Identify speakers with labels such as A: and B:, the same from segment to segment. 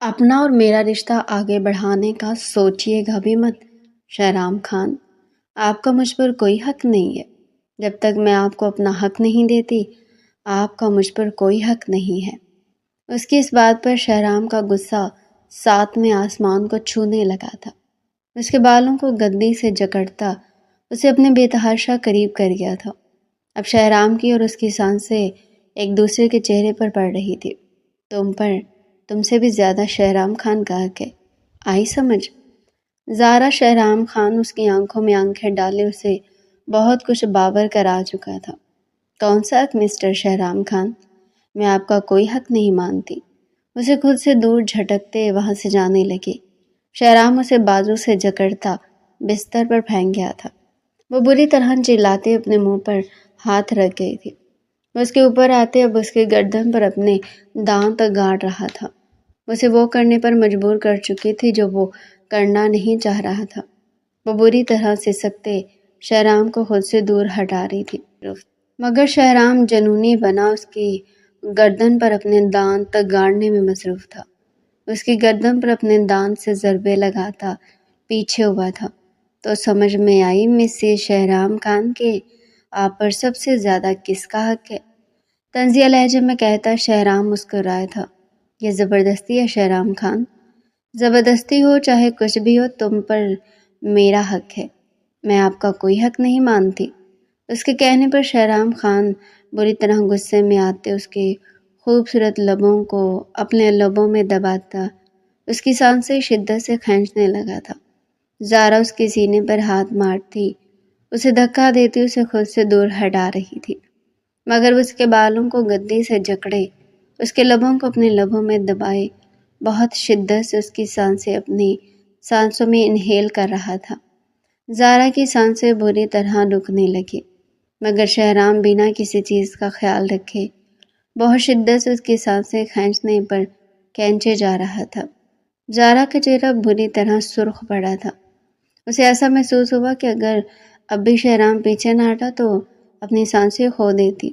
A: اپنا اور میرا رشتہ آگے بڑھانے کا سوچیے گا بھی مت شہرام خان۔ آپ کا مجھ پر کوئی حق نہیں ہے۔ جب تک میں آپ کو اپنا حق نہیں دیتی آپ کا مجھ پر کوئی حق نہیں ہے۔ اس کی اس بات پر شہرام کا غصہ ساتویں آسمان کو چھونے لگا تھا۔ اس کے بالوں کو گدی سے جکڑتا اسے اپنے بے تحاشا قریب کر گیا تھا۔ اب شہرام کی اور اس کی سانسیں ایک دوسرے کے چہرے پر پڑ رہی تھی۔ تم سے بھی زیادہ شہرام خان کا حق ہے، آئی سمجھ؟ زارا شہرام خان اس کی آنکھوں میں آنکھیں ڈالے اسے بہت کچھ باور کرا چکا تھا۔ کون سا حق مسٹر شہرام خان؟ میں آپ کا کوئی حق نہیں مانتی۔ اسے خود سے دور جھٹکتے وہاں سے جانے لگی۔ شہرام اسے بازو سے جکڑتا بستر پر پھینک گیا تھا۔ وہ بری طرح چلاتے اپنے منہ پر ہاتھ رکھ گئی تھی۔ وہ اس کے اوپر آتے اب اس کے گردن پر اپنے دانت گاڑ رہا تھا۔ اسے وہ کرنے پر مجبور کر چکی تھی جو وہ کرنا نہیں چاہ رہا تھا۔ وہ بری طرح سے سکتے شہرام کو خود سے دور ہٹا رہی تھی، مگر شہرام جنونی بنا اس کی گردن پر اپنے دانت گاڑنے میں مصروف تھا۔ اس کی گردن پر اپنے دانت سے ضربے لگاتا پیچھے ہوا تھا۔ تو سمجھ میں آئی مسز شہرام خان کے آپ پر سب سے زیادہ کس کا حق ہے؟ طنزیہ لہجے میں کہتا شہرام مسکرایا تھا۔ یہ زبردستی ہے شہرام خان، زبردستی ہو چاہے کچھ بھی ہو تم پر میرا حق ہے، میں آپ کا کوئی حق نہیں مانتی۔ اس کے کہنے پر شہرام خان بری طرح غصے میں آتے اس کے خوبصورت لبوں کو اپنے لبوں میں دباتا اس کی سانسیں شدت سے کھینچنے لگا تھا۔ زارا اس کے سینے پر ہاتھ مارتی اسے دھکا دیتی اسے خود سے دور ہٹا رہی تھی، مگر اس کے بالوں کو گدی سے جکڑے اس کے لبوں کو اپنے لبوں میں دبائے بہت شدت سے اس کی سانسیں اپنی سانسوں میں انہیل کر رہا تھا۔ زارا کی سانسیں بری طرح رکنے لگی، مگر شہرام بنا کسی چیز کا خیال رکھے بہت شدت سے اس کی سانسیں کھینچنے پر کھینچے جا رہا تھا۔ زارا کا چہرہ بری طرح سرخ پڑا تھا۔ اسے ایسا محسوس ہوا کہ اگر اب بھی شہرام پیچھے نہ ہٹا تو اپنی سانسیں کھو دیتی۔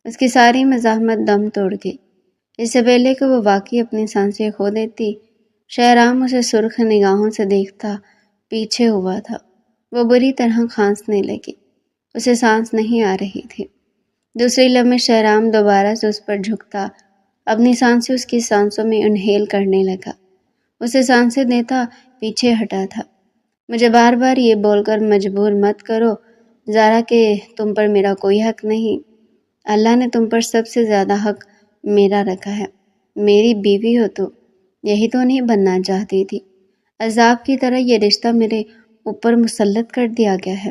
A: اس کی ساری مزاحمت دم توڑ گئی۔ اس سے پہلے کہ وہ واقعی اپنی سانسیں کھو دیتی شہرام اسے سرخ نگاہوں سے دیکھتا پیچھے ہوا تھا۔ وہ بری طرح کھانسنے لگی، اسے سانس نہیں آ رہی تھی۔ دوسری لمحے شہرام دوبارہ سے اس پر جھکتا اپنی سانسیں اس کی سانسوں میں انہیل کرنے لگا، اسے سانسیں دیتا پیچھے ہٹا تھا۔ مجھے بار بار یہ بول کر مجبور مت کرو زارا کہ تم پر میرا کوئی حق نہیں۔ اللہ نے تم پر سب سے زیادہ حق میرا رکھا ہے۔ میری بیوی ہو تو یہی تو نہیں بننا چاہتی تھی؟ عذاب کی طرح یہ رشتہ میرے اوپر مسلط کر دیا گیا ہے،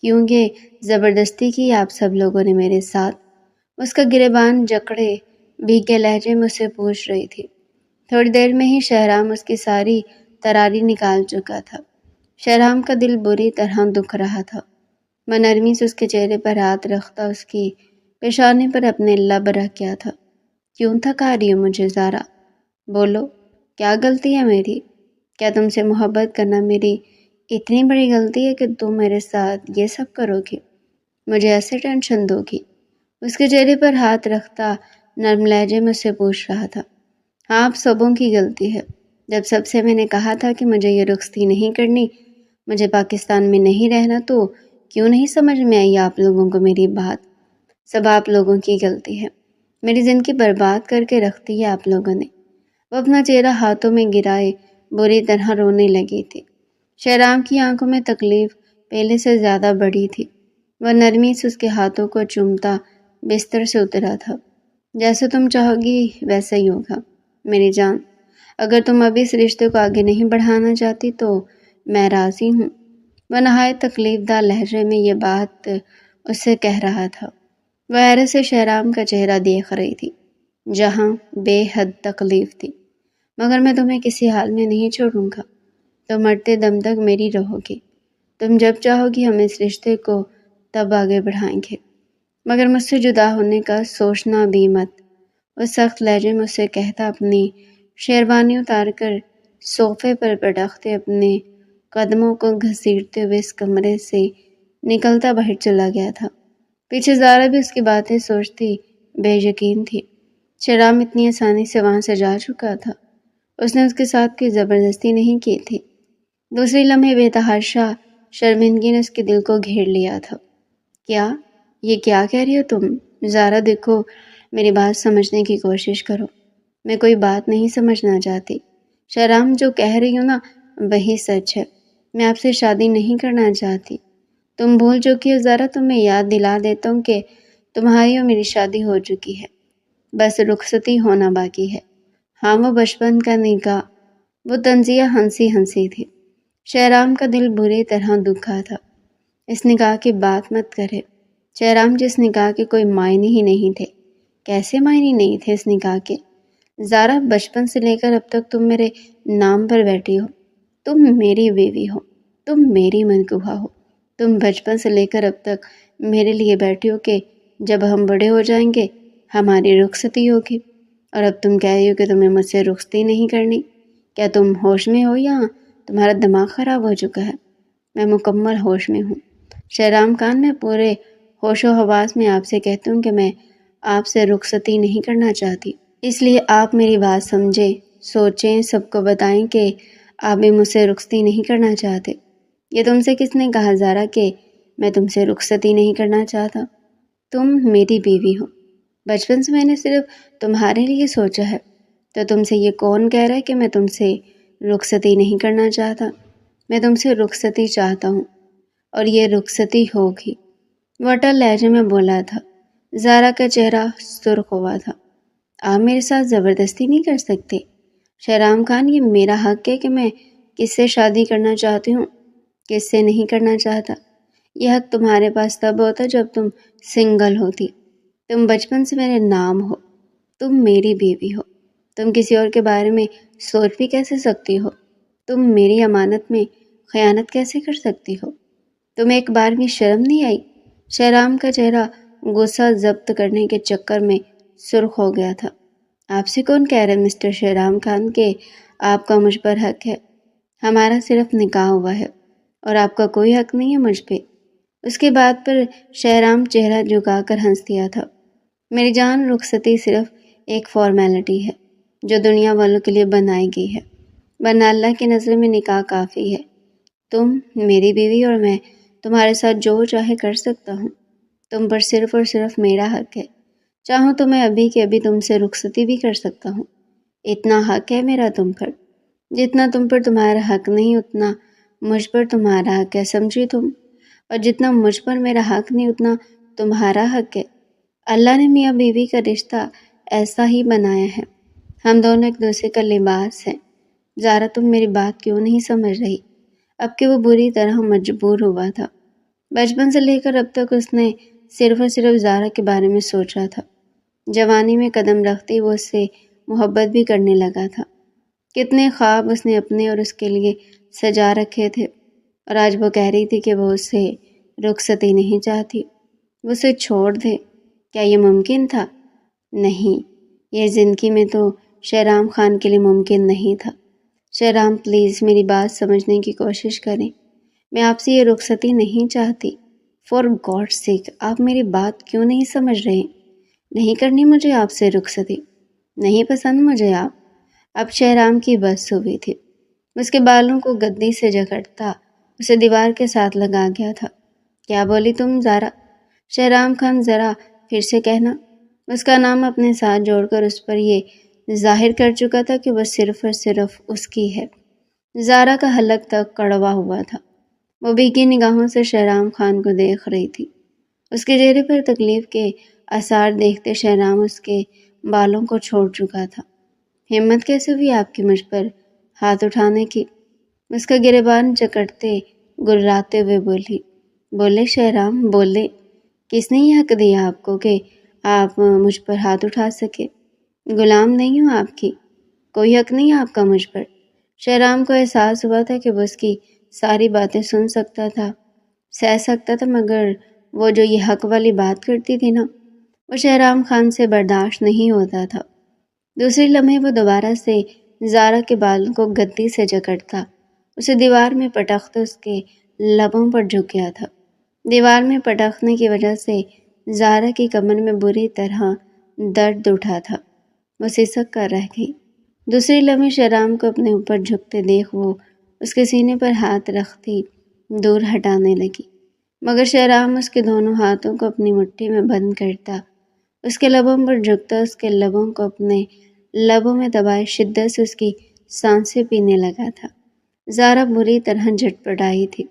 A: کیونکہ زبردستی کی آپ سب لوگوں نے میرے ساتھ۔ اس کا گریبان جکڑے بھیگے لہجے میں اسے پوچھ رہی تھی۔ تھوڑی دیر میں ہی شہرام اس کی ساری تراری نکال چکا تھا۔ شہرام کا دل بری طرح دکھ رہا تھا۔ وہ نرمی سے اس کے چہرے پر ہاتھ رکھتا اس کی پیشانی پر اپنے لب رکھ گیا تھا۔ کیوں تھکا رہی ہو مجھے زارا؟ بولو، کیا غلطی ہے میری؟ کیا تم سے محبت کرنا میری اتنی بڑی غلطی ہے کہ تم میرے ساتھ یہ سب کرو گی، مجھے ایسے ٹینشن دو گی؟ اس کے چہرے پر ہاتھ رکھتا نرم لہجے میں اسے پوچھ رہا تھا۔ ہاں، آپ سبوں کی غلطی ہے۔ جب سب سے میں نے کہا تھا کہ مجھے یہ رخصتی نہیں کرنی، مجھے پاکستان میں نہیں رہنا، تو کیوں نہیں سمجھ میں آئی آپ لوگوں کو میری بات؟ سب آپ لوگوں کی غلطی ہے، میری زندگی برباد کر کے رکھتی ہے آپ لوگوں نے۔ وہ اپنا چہرہ ہاتھوں میں گرائے بری طرح رونے لگی تھی۔ شہرام کی آنکھوں میں تکلیف پہلے سے زیادہ بڑی تھی۔ وہ نرمی سے اس کے ہاتھوں کو چومتا بستر سے اترا تھا۔ جیسے تم چاہو گی ویسا ہی ہوگا میری جان، اگر تم ابھی اس رشتے کو آگے نہیں بڑھانا چاہتی تو میں راضی ہوں۔ وہ نہایت تکلیف دہ لہجے میں یہ بات اس سے کہہ رہا تھا۔ وہ حیرت سے شہرام کا چہرہ دیکھ رہی تھی جہاں بے حد تکلیف تھی۔ مگر میں تمہیں کسی حال میں نہیں چھوڑوں گا، تم مرتے دم تک میری رہو گی۔ تم جب چاہو گی ہم اس رشتے کو تب آگے بڑھائیں گے، مگر مجھ سے جدا ہونے کا سوچنا بھی مت۔ اس سخت لہجے میں اسے کہتا اپنی شیروانی اتار کر صوفے پر پٹکتے اپنے قدموں کو گھسیٹتے ہوئے اس کمرے سے نکلتا باہر چلا گیا تھا۔ پیچھے زارا بھی اس کی باتیں سوچتی بے یقین تھی۔ شہرام اتنی آسانی سے وہاں سے جا چکا تھا۔ اس نے اس کے ساتھ کوئی زبردستی نہیں کی تھی۔ دوسری لمحے بے تحاشا شرمندگی نے اس کے دل کو گھیر لیا تھا۔ کیا؟ یہ کیا کہہ رہی ہو تم؟ زارا دیکھو، میری بات سمجھنے کی کوشش کرو۔ میں کوئی بات نہیں سمجھنا چاہتی۔ شہرام، جو کہہ رہی ہوں نا وہی سچ ہے۔ میں آپ سے شادی نہیں کرنا چاہتی۔ تم بھول چکی ہو زارا، تمہیں یاد دلا دیتا ہوں کہ تمہاری اور میری شادی ہو چکی ہے، بس رخصتی ہونا باقی ہے۔ ہاں، وہ بچپن کا نکاح۔ وہ طنزیہ ہنسی ہنسی تھی۔ شہرام کا دل بری طرح دکھا تھا۔ اس نکاح کی بات مت کرے شہرام، جس نکاح کے کوئی معنی ہی نہیں تھے۔ کیسے معنی نہیں تھے اس نکاح کے؟ زارا، بچپن سے لے کر اب تک تم میرے نام پر بیٹھی ہو۔ تم میری بیوی ہو، تم میری منکوحہ ہو۔ تم بچپن سے لے کر اب تک میرے لیے بیٹھی ہو کہ جب ہم بڑے ہو جائیں گے ہماری رخصتی ہوگی، اور اب تم کہہ رہی ہو کہ تمہیں مجھ سے رخصتی نہیں کرنی۔ کیا تم ہوش میں ہو یا تمہارا دماغ خراب ہو چکا ہے؟ میں مکمل ہوش میں ہوں شہرام خان، میں پورے ہوش و حواس میں آپ سے کہتی ہوں کہ میں آپ سے رخصتی نہیں کرنا چاہتی۔ اس لیے آپ میری بات سمجھیں، سوچیں، سب کو بتائیں کہ آپ بھی مجھ سے رخصتی نہیں کرنا چاہتے۔ یہ تم سے کس نے کہا زارا کہ میں تم سے رخصتی نہیں کرنا چاہتا؟ تم میری بیوی ہو۔ بچپن سے میں نے صرف تمہارے لیے سوچا ہے، تو تم سے یہ کون کہہ رہا ہے کہ میں تم سے رخصتی نہیں کرنا چاہتا؟ میں تم سے رخصتی چاہتا ہوں، اور یہ رخصتی ہوگی۔ وہ اٹل لہجے میں بولا تھا۔ زارا کا چہرہ سرخ ہوا تھا۔ آپ میرے ساتھ زبردستی نہیں کر سکتے شہرام خان، یہ میرا حق ہے کہ میں کس سے شادی کرنا چاہتی ہوں، کس سے نہیں کرنا چاہتا۔ یہ حق تمہارے پاس تب ہوتا جب تم سنگل ہوتی۔ تم بچپن سے میرے نام ہو، تم میری بیوی ہو۔ تم کسی اور کے بارے میں سوچ بھی کیسے سکتی ہو؟ تم میری امانت میں خیانت کیسے کر سکتی ہو؟ تمہیں ایک بار بھی شرم نہیں آئی؟ شہرام کا چہرہ غصہ ضبط کرنے کے چکر میں سرخ ہو گیا تھا۔ آپ سے کون کہہ رہے مسٹر شہرام خان کہ آپ کا مجھ پر حق ہے؟ ہمارا صرف نکاح ہوا ہے اور آپ کا کوئی حق نہیں ہے مجھ پہ۔ اس کے بعد پر شہرام چہرہ جھکا کر ہنس دیا تھا۔ میری جان، رخصتی صرف ایک فارمیلٹی ہے جو دنیا والوں کے لیے بنائی گئی ہے، ورنہ اللہ کی نظر میں نکاح کافی ہے۔ تم میری بیوی اور میں تمہارے ساتھ جو چاہے کر سکتا ہوں۔ تم پر صرف اور صرف میرا حق ہے۔ چاہوں تو میں ابھی کے ابھی تم سے رخصتی بھی کر سکتا ہوں۔ اتنا حق ہے میرا تم پر۔ جتنا تم پر تمہارا حق نہیں اتنا مجھ پر تمہارا حق ہے، سمجھی تم؟ اور جتنا مجھ پر میرا حق نہیں اتنا تمہارا حق ہے۔ اللہ نے میاں بیوی کا رشتہ ایسا ہی بنایا ہے۔ ہم دونوں ایک دوسرے کا لباس ہیں۔ زارا، تم میری بات کیوں نہیں سمجھ رہی؟ اب کہ وہ بری طرح مجبور ہوا تھا۔ بچپن سے لے کر اب تک اس نے صرف اور صرف زارا کے بارے میں سوچا تھا۔ جوانی میں قدم رکھتے وہ اس سے محبت بھی کرنے لگا تھا۔ کتنے خواب اس نے اپنے اور اس کے لیے سجا رکھے تھے، اور آج وہ کہہ رہی تھی کہ وہ اس سے رخصتی نہیں چاہتی، وہ اسے چھوڑ دے۔ کیا یہ ممکن تھا؟ نہیں، یہ زندگی میں تو شہرام خان کے لیے ممکن نہیں تھا۔ شہرام، پلیز میری بات سمجھنے کی کوشش کریں۔ میں آپ سے یہ رخصتی نہیں چاہتی۔ فار گاڈ سیک، آپ میری بات کیوں نہیں سمجھ رہے؟ نہیں کرنی مجھے آپ سے رخصتی، نہیں پسند مجھے آپ۔ اب شہرام کی بس ہوئی تھی۔ اس کے بالوں کو گدی سے جکڑتا اسے دیوار کے ساتھ لگا گیا تھا۔ کیا بولی تم زارا؟ شہرام خان ذرا پھر سے کہنا۔ اس کا نام اپنے ساتھ جوڑ کر اس پر یہ ظاہر کر چکا تھا کہ وہ صرف اور صرف اس کی ہے۔ زارا کا حلق تک کڑوا ہوا تھا۔ وہ بھیگی نگاہوں سے شہرام خان کو دیکھ رہی تھی۔ اس کے چہرے پر تکلیف کے آثار دیکھتے شہرام اس کے بالوں کو چھوڑ چکا تھا۔ ہمت کیسے ہوئی آپ کی مجھ پر ہاتھ اٹھانے کی؟ اس کا گریبان جکڑتے گراتے ہوئے بولے شہرام، بولے، کس نے یہ حق دیا آپ کو کہ آپ مجھ پر ہاتھ اٹھا سکے؟ غلام نہیں ہوں آپ کی، کوئی حق نہیں آپ کا مجھ پر۔ شہرام کو احساس ہوا تھا کہ وہ اس کی ساری باتیں سن سکتا تھا، سہ سکتا تھا، مگر وہ جو یہ حق والی بات کرتی تھی نا، وہ شہرام خان سے برداشت نہیں ہوتا تھا۔ دوسری لمحے وہ دوبارہ سے زارا کے بالوں کو گدی سے جکڑتا اسے دیوار میں پٹختا اس کے لبوں پر جھک گیا تھا۔ دیوار میں پٹخنے کی وجہ سے زارا کی کمر میں بری طرح درد اٹھا تھا۔ وہ سسک کر رہ گئی۔ دوسری لمحے شہرام کو اپنے اوپر جھکتے دیکھ وہ اس کے سینے پر ہاتھ رکھتی دور ہٹانے لگی، مگر شہرام اس کے دونوں ہاتھوں کو اپنی مٹھی میں بند کرتا، اس کے لبوں پر جھکتا، اس کے لبوں کو اپنے لبوں میں دبائے شدت سے اس کی سانسیں پینے لگا تھا۔ زارا بری طرح جھٹپٹائی تھی،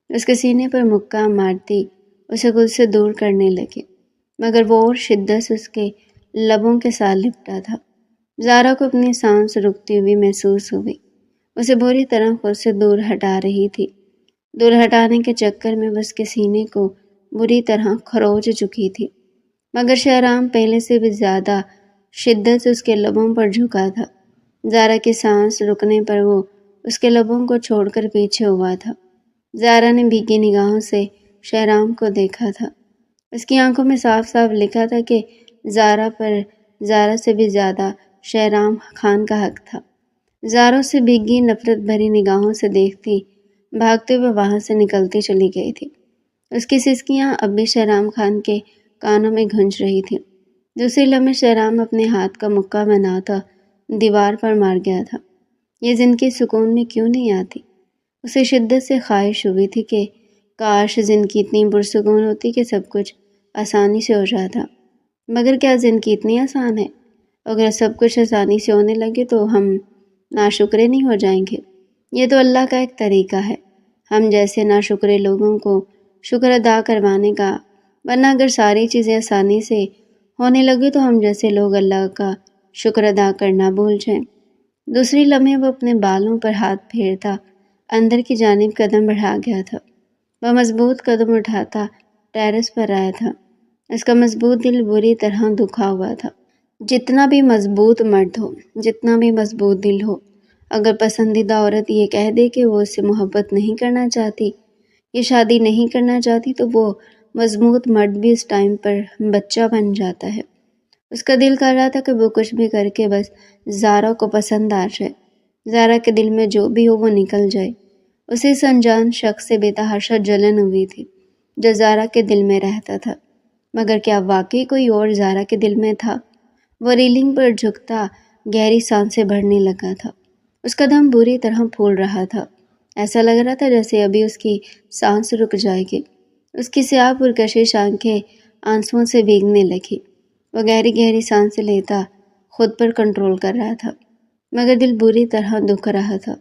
A: اس کے سینے پر مکہ مارتی اسے خود سے دور کرنے لگی، مگر وہ اور شدت سے اس کے لبوں کے ساتھ لپٹا تھا۔ زارا کو اپنی سانس رکتی ہوئی محسوس ہوئی، اسے بری طرح خود سے دور ہٹا رہی تھی۔ دور ہٹانے کے چکر میں وہ اس کے سینے کو بری طرح کھروچ چکی تھی، مگر شہرام پہلے سے بھی زیادہ شدت سے اس کے لبوں پر جھکا تھا۔ زارا کی سانس رکنے پر وہ اس کے لبوں کو چھوڑ کر پیچھے ہوا تھا۔ زارا نے بھیگی نگاہوں سے شہرام کو دیکھا تھا، اس کی آنکھوں میں صاف صاف لکھا تھا کہ زارا پر زارا سے بھی زیادہ شہرام خان کا حق تھا۔ زارا سے بھیگی نفرت بھری نگاہوں سے دیکھتی بھاگتے ہوئے وہاں سے نکلتی چلی گئی تھی۔ اس کی سسکیاں اب بھی شہرام خان کے کانوں میں گونج رہی تھی۔ دوسری لمحے شہرام اپنے ہاتھ کا مکہ بناتا دیوار پر مار گیا تھا۔ یہ زندگی سکون میں کیوں نہیں آتی؟ اسے شدت سے خواہش ہوئی تھی کہ کاش زندگی اتنی پرسکون ہوتی کہ سب کچھ آسانی سے ہو جاتا، مگر کیا زندگی اتنی آسان ہے؟ اگر سب کچھ آسانی سے ہونے لگے تو ہم ناشکرے نہیں ہو جائیں گے؟ یہ تو اللہ کا ایک طریقہ ہے ہم جیسے ناشکرے لوگوں کو شکر ادا کروانے کا، ورنہ اگر ساری چیزیں آسانی سے ہونے لگے تو ہم جیسے لوگ اللہ کا شکر ادا کرنا بھول جائیں۔ دوسری لمحے وہ اپنے بالوں پر ہاتھ پھیرتا اندر کی جانب قدم بڑھا گیا تھا۔ وہ مضبوط قدم اٹھاتا ٹیرس پر آیا تھا، اس کا مضبوط دل بری طرح دکھا ہوا تھا۔ جتنا بھی مضبوط مرد ہو، جتنا بھی مضبوط دل ہو، اگر پسندیدہ عورت یہ کہہ دے کہ وہ اس سے محبت نہیں کرنا چاہتی، یہ شادی نہیں کرنا چاہتی، تو وہ مضبوط مرد بھی اس ٹائم پر بچہ بن جاتا ہے۔ اس کا دل کر رہا تھا کہ وہ کچھ بھی کر کے بس زارا کو پسند آ جائے، زارا کے دل میں جو بھی ہو وہ نکل جائے۔ اسے اس انجان شخص سے بے تحاشا جلن ہوئی تھی جو زارا کے دل میں رہتا تھا، مگر کیا واقعی کوئی اور زارا کے دل میں تھا؟ وہ ریلنگ پر جھکتا گہری سانسیں بھرنے لگا تھا، اس کا دم بری طرح پھول رہا تھا، ایسا لگ رہا تھا جیسے ابھی اس کی سانس رک جائے گی۔ اس کی سیاہ پرکشش آنکھیں آنسوؤں سے بھیگنے لگی، وہ گہری گہری سانسیں لیتا خود پر کنٹرول کر رہا تھا، مگر دل بری طرح دکھ رہا تھا۔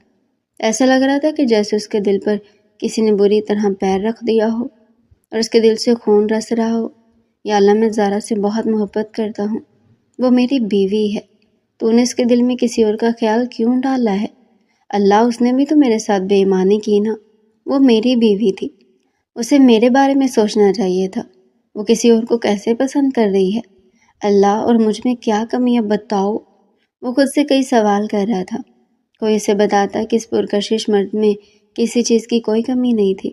A: ایسا لگ رہا تھا کہ جیسے اس کے دل پر کسی نے بری طرح پیر رکھ دیا ہو اور اس کے دل سے خون رس رہا ہو۔ یا اللہ، میں زارا سے بہت محبت کرتا ہوں، وہ میری بیوی ہے، تو نے اس کے دل میں کسی اور کا خیال کیوں ڈالا ہے؟ اللہ، اس نے بھی تو میرے ساتھ بے ایمانی کی نا، وہ میری بیوی تھی، اسے میرے بارے میں سوچنا چاہیے تھا، وہ کسی اور کو کیسے پسند کر رہی ہے؟ اللہ، اور مجھ میں کیا کمی ہے بتاؤ؟ وہ خود سے کئی سوال کر رہا تھا۔ کوئی اسے بتاتا کہ اس پرکشش مرد میں کسی چیز کی کوئی کمی نہیں تھی۔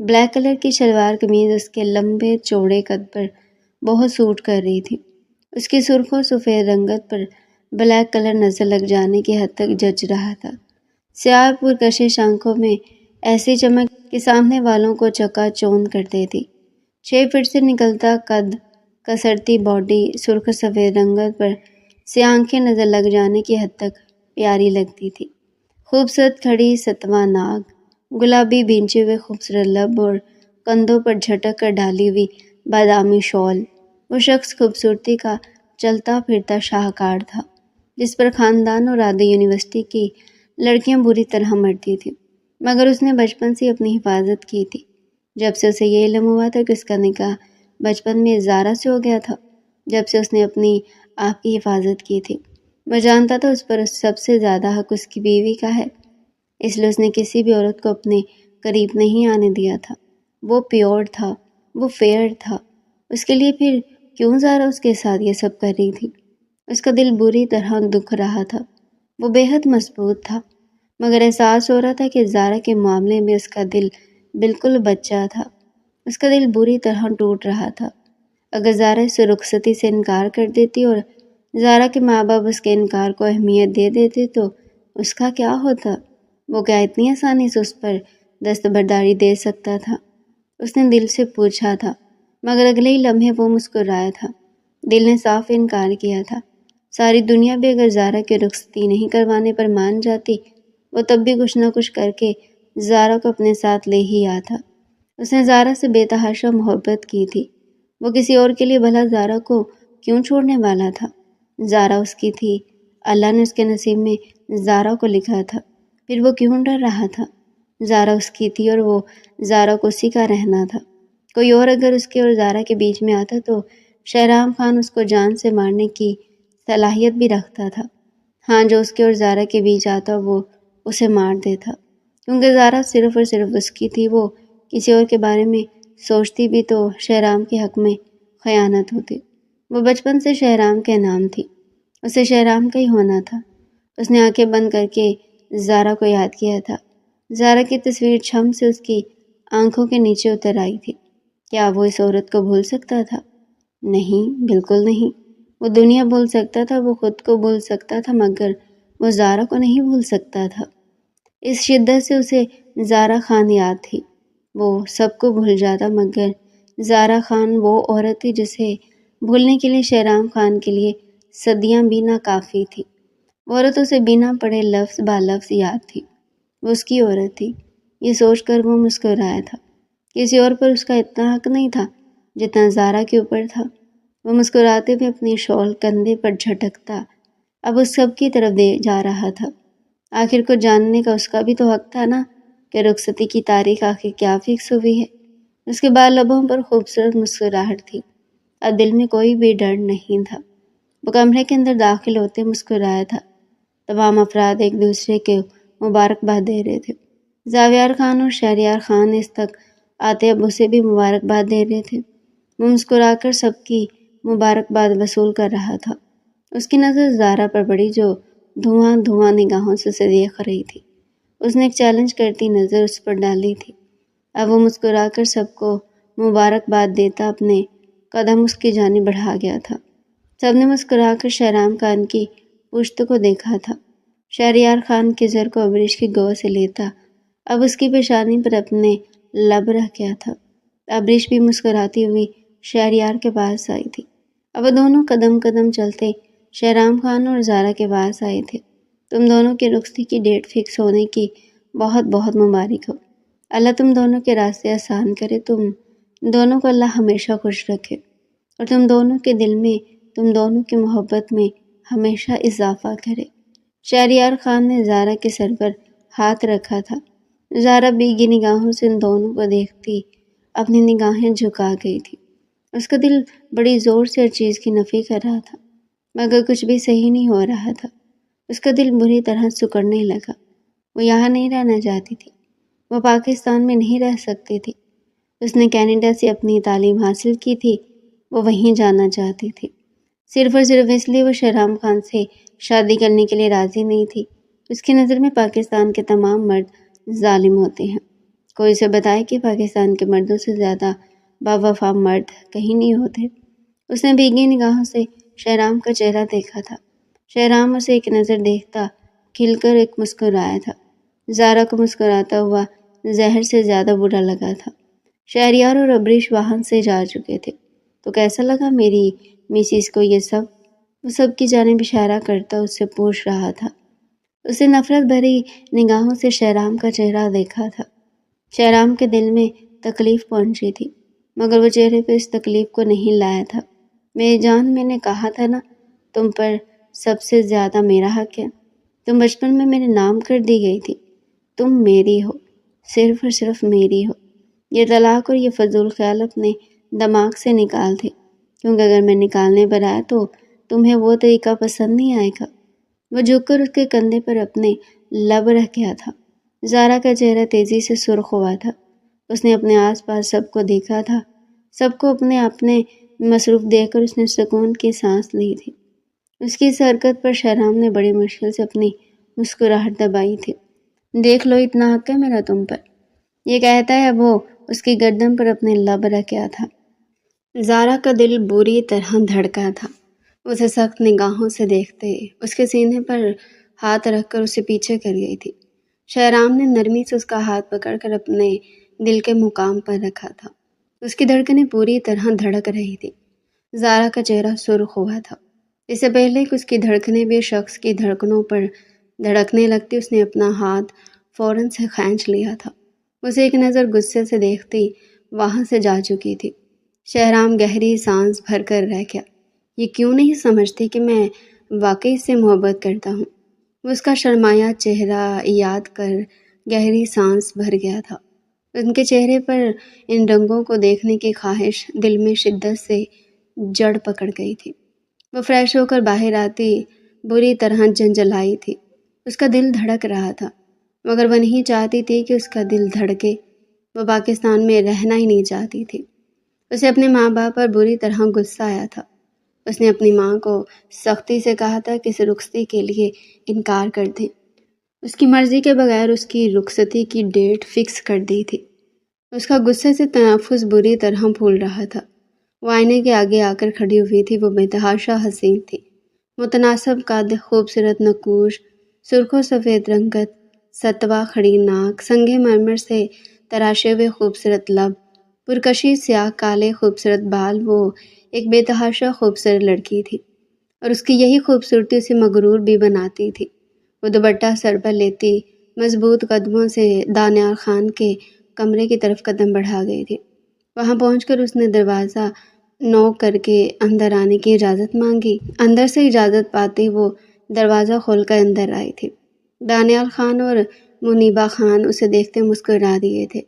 A: بلیک کلر کی شلوار قمیض اس کے لمبے چوڑے قد پر بہت سوٹ کر رہی تھی، اس کی سرخ اور سفید رنگت پر بلیک کلر نظر لگ جانے کی حد تک جچ رہا تھا۔ سیاہ پرکشش آنکھوں میں ایسی چمک کہ سامنے والوں کو چکا چوند کر دیتی۔ 6 فٹ سے نکلتا قد، کسرتی باڈی، سرخ سفید رنگت پر سیاہ آنکھیں نظر لگ جانے کی حد تک پیاری لگتی تھی۔ خوبصورت کھڑی ستواں ناک، گلابی بھینچے ہوئے خوبصورت لب اور کندھوں پر جھٹک کر ڈالی ہوئی بادامی شال، وہ شخص خوبصورتی کا چلتا پھرتا شاہکار تھا جس پر خاندان اور آدھے یونیورسٹی کی لڑکیاں بری طرح مرتی تھیں، مگر اس نے بچپن سے اپنی حفاظت کی تھی۔ جب سے اسے یہ علم ہوا تھا کہ اس کا نکاح بچپن میں زارا سے ہو گیا تھا، جب سے اس نے اپنی آپ کی حفاظت کی تھی، وہ جانتا تھا اس پر سب سے زیادہ حق اس کی بیوی کا ہے، اس لیے اس نے کسی بھی عورت کو اپنے قریب نہیں آنے دیا تھا۔ وہ پیور تھا، وہ فیئر تھا، اس کے لیے پھر کیوں زارا اس کے ساتھ یہ سب کر رہی تھی؟ اس کا دل بری طرح دکھ رہا تھا، وہ بے حد مضبوط تھا، مگر احساس ہو رہا تھا کہ زارا کے معاملے میں اس کا دل بالکل بچہ تھا، اس کا دل بری طرح ٹوٹ رہا تھا۔ اگر زارا اس رخصتی سے انکار کر دیتی اور زارا کے ماں باپ اس کے انکار کو اہمیت دے دیتے تو اس کا کیا ہوتا؟ وہ کیا اتنی آسانی سے اس پر دستبرداری دے سکتا تھا؟ اس نے دل سے پوچھا تھا، مگر اگلے ہی لمحے وہ مسکرایا تھا۔ دل نے صاف انکار کیا تھا، ساری دنیا بھی اگر زارا کی رخصتی نہیں کروانے پر مان جاتی، وہ تب بھی کچھ نہ کچھ کر کے زارا کو اپنے ساتھ لے ہی آتا۔ اس نے زارا سے بے تحاشا محبت کی تھی، وہ کسی اور کے لیے بھلا زارا کو کیوں چھوڑنے والا تھا؟ زارا اس کی تھی، اللہ نے اس کے نصیب میں زارا کو لکھا تھا، پھر وہ کیوں ڈر رہا تھا؟ زارا اس کی تھی اور وہ زارا کو اسی کا رہنا تھا۔ کوئی اور اگر اس کے اور زارا کے بیچ میں آتا تو شہرام خان اس کو جان سے مارنے کی صلاحیت بھی رکھتا تھا۔ ہاں، جو اس کے اور زارا کے بیچ آتا وہ اسے مار دیتا، کیونکہ زارا صرف اور صرف اس کی تھی۔ وہ کسی اور کے بارے میں سوچتی بھی تو شہرام کے حق میں خیانت ہوتی۔ وہ بچپن سے شہرام کے نام تھی، اسے شہرام کا ہی ہونا تھا۔ اس نے آنکھیں بند کر کے زارا کو یاد کیا تھا۔ زارا کی تصویر چھم سے اس کی آنکھوں کے نیچے اتر آئی تھی۔ کیا وہ اس عورت کو بھول سکتا تھا؟ نہیں، بالکل نہیں۔ وہ دنیا بھول سکتا تھا، وہ خود کو بھول سکتا تھا، مگر وہ زارا کو نہیں بھول سکتا تھا۔ اس شدت سے اسے زارا خان یاد تھی۔ وہ سب کو بھول جاتا، مگر زارا خان وہ عورت تھی جسے بھولنے کے لیے شہرام خان کے لیے صدیاں بھی ناکافی تھی۔ وہ عورت اسے بنا پڑھے لفظ با لفظ یاد تھی۔ وہ اس کی عورت تھی، یہ سوچ کر وہ مسکرایا تھا۔ کسی اور پر اس کا اتنا حق نہیں تھا جتنا زارا کے اوپر تھا۔ وہ مسکراتے ہوئے اپنی شال کندھے پر جھٹکتا اب اس سب کی طرف دے جا رہا تھا۔ آخر کو جاننے کا اس کا بھی تو حق تھا نا کہ رخصتی کی تاریخ آخر کیا فکس ہوئی ہے۔ اس کے بعد لبوں پر خوبصورت مسکراہٹ تھی، اب دل میں کوئی بھی ڈر نہیں تھا۔ وہ کمرے کے اندر داخل ہوتے مسکرایا تھا۔ تمام افراد ایک دوسرے کے مبارکباد دے رہے تھے۔ زاویار خان اور شہریار خان اس تک آتے اب اسے بھی مبارکباد دے رہے تھے۔ وہ مسکرا کر سب کی مبارکباد وصول کر رہا تھا۔ اس کی نظر زارا پر پڑی جو دھواں دھواں نگاہوں سے اسے دیکھ رہی تھی۔ اس نے ایک چیلنج کرتی نظر اس پر ڈالی تھی۔ اب وہ مسکرا کر سب کو مبارکباد دیتا اپنے قدم اس کی جانب بڑھا گیا تھا۔ سب نے مسکرا کر شہرام خان کی پشت کو دیکھا تھا۔ شہریار خان کے زر کو ابریش کی گو سے لیتا اب اس کی پیشانی پر اپنے لب رکھ گیا تھا۔ ابریش بھی مسکراتی ہوئی شہریار کے پاس آئی تھی۔ اب وہ دونوں قدم قدم چلتے شہرام خان اور زارا کے پاس آئے تھے۔ تم دونوں کی رخصتی کی ڈیٹ فکس ہونے کی بہت بہت مبارک ہو۔ اللہ تم دونوں کے راستے آسان کرے، تم دونوں کو اللہ ہمیشہ خوش رکھے اور تم دونوں کے دل میں، تم دونوں کی محبت میں ہمیشہ اضافہ کرے۔ شہریار خان نے زارا کے سر پر ہاتھ رکھا تھا۔ زارا بھیگی نگاہوں سے ان دونوں کو دیکھتی اپنی نگاہیں جھکا گئی تھی۔ اس کا دل بڑی زور سے ہر چیز کی نفی کر رہا تھا، مگر کچھ بھی صحیح نہیں ہو رہا تھا۔ اس کا دل بری طرح سکڑنے لگا۔ وہ یہاں نہیں رہنا چاہتی تھی، وہ پاکستان میں نہیں رہ سکتی تھی۔ اس نے کینیڈا سے اپنی تعلیم حاصل کی تھی، وہ وہیں جانا چاہتی تھی۔ صرف اور صرف اس لیے وہ شہرام خان سے شادی کرنے کے لیے راضی نہیں تھی۔ اس کی نظر میں پاکستان کے تمام مرد ظالم ہوتے ہیں۔ کوئی اسے بتائے کہ پاکستان کے مردوں سے زیادہ باوفا مرد کہیں نہیں ہوتے۔ اس نے بھیگی نگاہوں سے شہرام کا چہرہ دیکھا تھا۔ شہرام اسے ایک نظر دیکھتا کھل کر ایک مسکرایا تھا۔ زارا کو مسکراتا ہوا زہر سے زیادہ برا لگا تھا۔ شہریار اور ابریش وہاں سے جا چکے تھے۔ تو کیسا لگا میری میسیز کو یہ سب؟ وہ سب کی جانب اشارہ کرتا اس سے پوچھ رہا تھا۔ اسے نفرت بھری نگاہوں سے شہرام کا چہرہ دیکھا تھا۔ شہرام کے دل میں تکلیف پہنچی تھی، مگر وہ چہرے پہ اس تکلیف کو نہیں لایا تھا۔ میری جان، میں نے کہا تھا نا، تم پر سب سے زیادہ میرا حق ہے۔ تم بچپن میں میرے نام کر دی گئی تھی، تم میری ہو، صرف اور صرف میری ہو۔ یہ طلاق اور یہ فضول خیال اپنے دماغ سے نکال دے، کیونکہ اگر میں نکالنے پر آیا تو تمہیں وہ طریقہ پسند نہیں آئے گا۔ وہ جھک کر اس کے کندھے پر اپنے لب رکھ گیا تھا۔ زارا کا چہرہ تیزی سے سرخ ہوا تھا۔ اس نے اپنے آس پاس سب کو دیکھا تھا، سب کو اپنے مصروف دیکھ کر اس نے سکون کی سانس لی تھی۔ اس کی اس حرکت پر شہرام نے بڑی مشکل سے اپنی مسکراہٹ دبائی تھی۔ دیکھ لو، اتنا حق ہے میرا تم پر، یہ کہتا ہے وہ اس کی گردن پر اپنے لب رکھ گیا تھا۔ زارا کا دل بری طرح دھڑکا تھا۔ اسے سخت نگاہوں سے دیکھتے اس کے سینے پر ہاتھ رکھ کر اسے پیچھے کر گئی تھی۔ شہرام نے نرمی سے اس کا ہاتھ پکڑ کر اپنے دل کے مقام پر رکھا تھا۔ اس کی دھڑکنیں پوری طرح دھڑک رہی تھی۔ زارا کا چہرہ سرخ ہوا تھا۔ اس سے پہلے کہ اس کی دھڑکنیں بھی شخص کی دھڑکنوں پر دھڑکنے لگتی، اس نے اپنا ہاتھ فوراً سے کھینچ لیا تھا۔ اسے ایک نظر غصے سے دیکھتی وہاں سے جا چکی تھی۔ شہرام گہری سانس بھر کر رہ گیا۔ یہ کیوں نہیں سمجھتی کہ میں واقعی اس سے محبت کرتا ہوں؟ اس کا شرمایا چہرہ یاد کر گہری سانس بھر گیا تھا۔ ان کے چہرے پر ان رنگوں کو دیکھنے کی خواہش دل میں شدت سے جڑ پکڑ گئی تھی۔ وہ فریش ہو کر باہر آتی بری طرح جنجلائی تھی۔ اس کا دل دھڑک رہا تھا، مگر وہ نہیں چاہتی تھی کہ اس کا دل دھڑکے۔ وہ پاکستان میں رہنا ہی نہیں چاہتی تھی۔ اسے اپنے ماں باپ پر بری طرح غصہ آیا تھا۔ اس نے اپنی ماں کو سختی سے کہا تھا کہ اس رخصتی کے لیے انکار کر دے۔ اس کی مرضی کے بغیر اس کی رخصتی کی ڈیٹ فکس کر دی تھی۔ اس کا غصے سے تنفس بری طرح پھول رہا تھا۔ وہ آئینے کے آگے آ کر کھڑی ہوئی تھی۔ وہ بے تحاشا حسین تھی۔ متناسب قد، خوبصورت نقوش، سرخ و سفید رنگت، ستوا کھڑی ناک، سنگ مرمر سے تراشے ہوئے خوبصورت لب، پرکشی سیاہ کالے خوبصورت بال۔ وہ ایک بے تحاشا خوبصورت لڑکی تھی، اور اس کی یہی خوبصورتی اسے مغرور بھی بناتی تھی۔ وہ دوپٹہ سر پر لیتی مضبوط قدموں سے دانیال خان کے کمرے کی طرف قدم بڑھا گئی تھی۔ وہاں پہنچ کر اس نے دروازہ نوک کر کے اندر آنے کی اجازت مانگی۔ اندر سے اجازت پاتے وہ دروازہ کھول کر اندر آئی تھی۔ دانیال خان اور منیبہ خان اسے دیکھتے مسکرا دیے تھے۔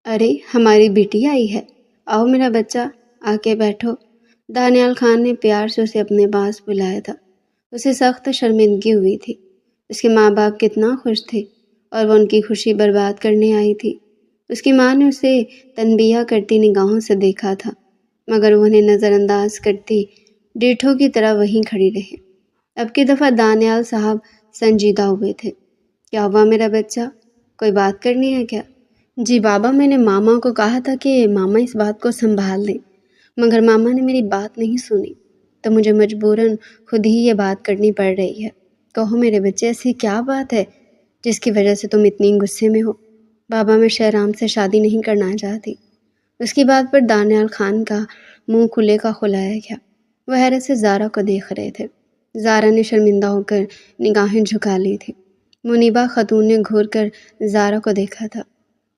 A: ارے ہماری بیٹی آئی ہے، آؤ میرا بچہ، آ کے بیٹھو۔ دانیال خان نے پیار سے اسے اپنے پاس بلایا تھا۔ اسے سخت شرمندگی ہوئی تھی۔ اس کے ماں باپ کتنا خوش تھے اور وہ ان کی خوشی برباد کرنے آئی تھی۔ اس کی ماں نے اسے تنبیہ کرتی نگاہوں سے دیکھا تھا، مگر وہ انہیں نظر انداز کرتی ڈیٹھوں کی طرح وہیں کھڑی رہی۔ اب کی دفعہ دانیال صاحب سنجیدہ ہوئے تھے۔ کیا ہوا میرا بچہ؟ کوئی بات کرنی ہے کیا؟ جی بابا، میں نے ماما کو کہا تھا کہ ماما اس بات کو سنبھال لیں، مگر ماما نے میری بات نہیں سنی، تو مجھے مجبوراً خود ہی یہ بات کرنی پڑ رہی ہے۔ کہو میرے بچے، ایسی کیا بات ہے جس کی وجہ سے تم اتنی غصے میں ہو؟ بابا، میں شہرام سے شادی نہیں کرنا چاہتی۔ اس کی بات پر دانیال خان کا منہ کھلے کا کھلایا گیا۔ وہ حیرت سے زارا کو دیکھ رہے تھے۔ زارا نے شرمندہ ہو کر نگاہیں جھکا لی تھی۔ منیبہ خاتون نے گھور کر زارا کو دیکھا تھا۔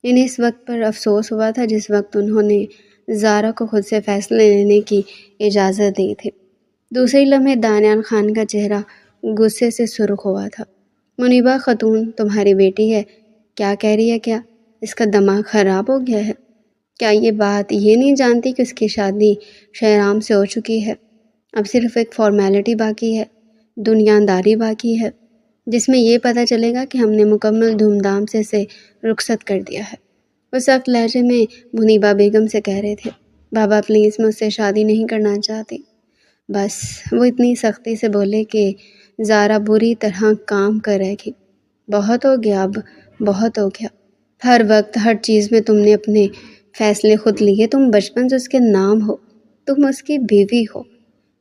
A: انہیں اس وقت پر افسوس ہوا تھا جس وقت انہوں نے زارا کو خود سے فیصلے لینے کی اجازت دی تھی۔ دوسرے لمحے دانیال خان کا چہرہ غصے سے سرخ ہوا تھا۔ منیبہ خاتون تمہاری بیٹی ہے، کیا کہہ رہی ہے؟ کیا اس کا دماغ خراب ہو گیا ہے؟ کیا یہ بات یہ نہیں جانتی کہ اس کی شادی شہرام سے ہو چکی ہے؟ اب صرف ایک فارمیلٹی باقی ہے، دنیاداری باقی ہے، جس میں یہ پتہ چلے گا کہ ہم نے مکمل دھوم دھام سے اسے رخصت کر دیا ہے۔ وہ سخت لہجے میں منیبہ بیگم سے کہہ رہے تھے۔ بابا پلیز، میں اس سے شادی نہیں کرنا چاہتی۔ بس، وہ اتنی سختی سے بولے کہ زارا بری طرح کام کر رہ گئی۔ بہت ہو گیا، اب بہت ہو گیا۔ ہر وقت ہر چیز میں تم نے اپنے فیصلے خود لیے۔ تم بچپن سے اس کے نام ہو، تم اس کی بیوی ہو۔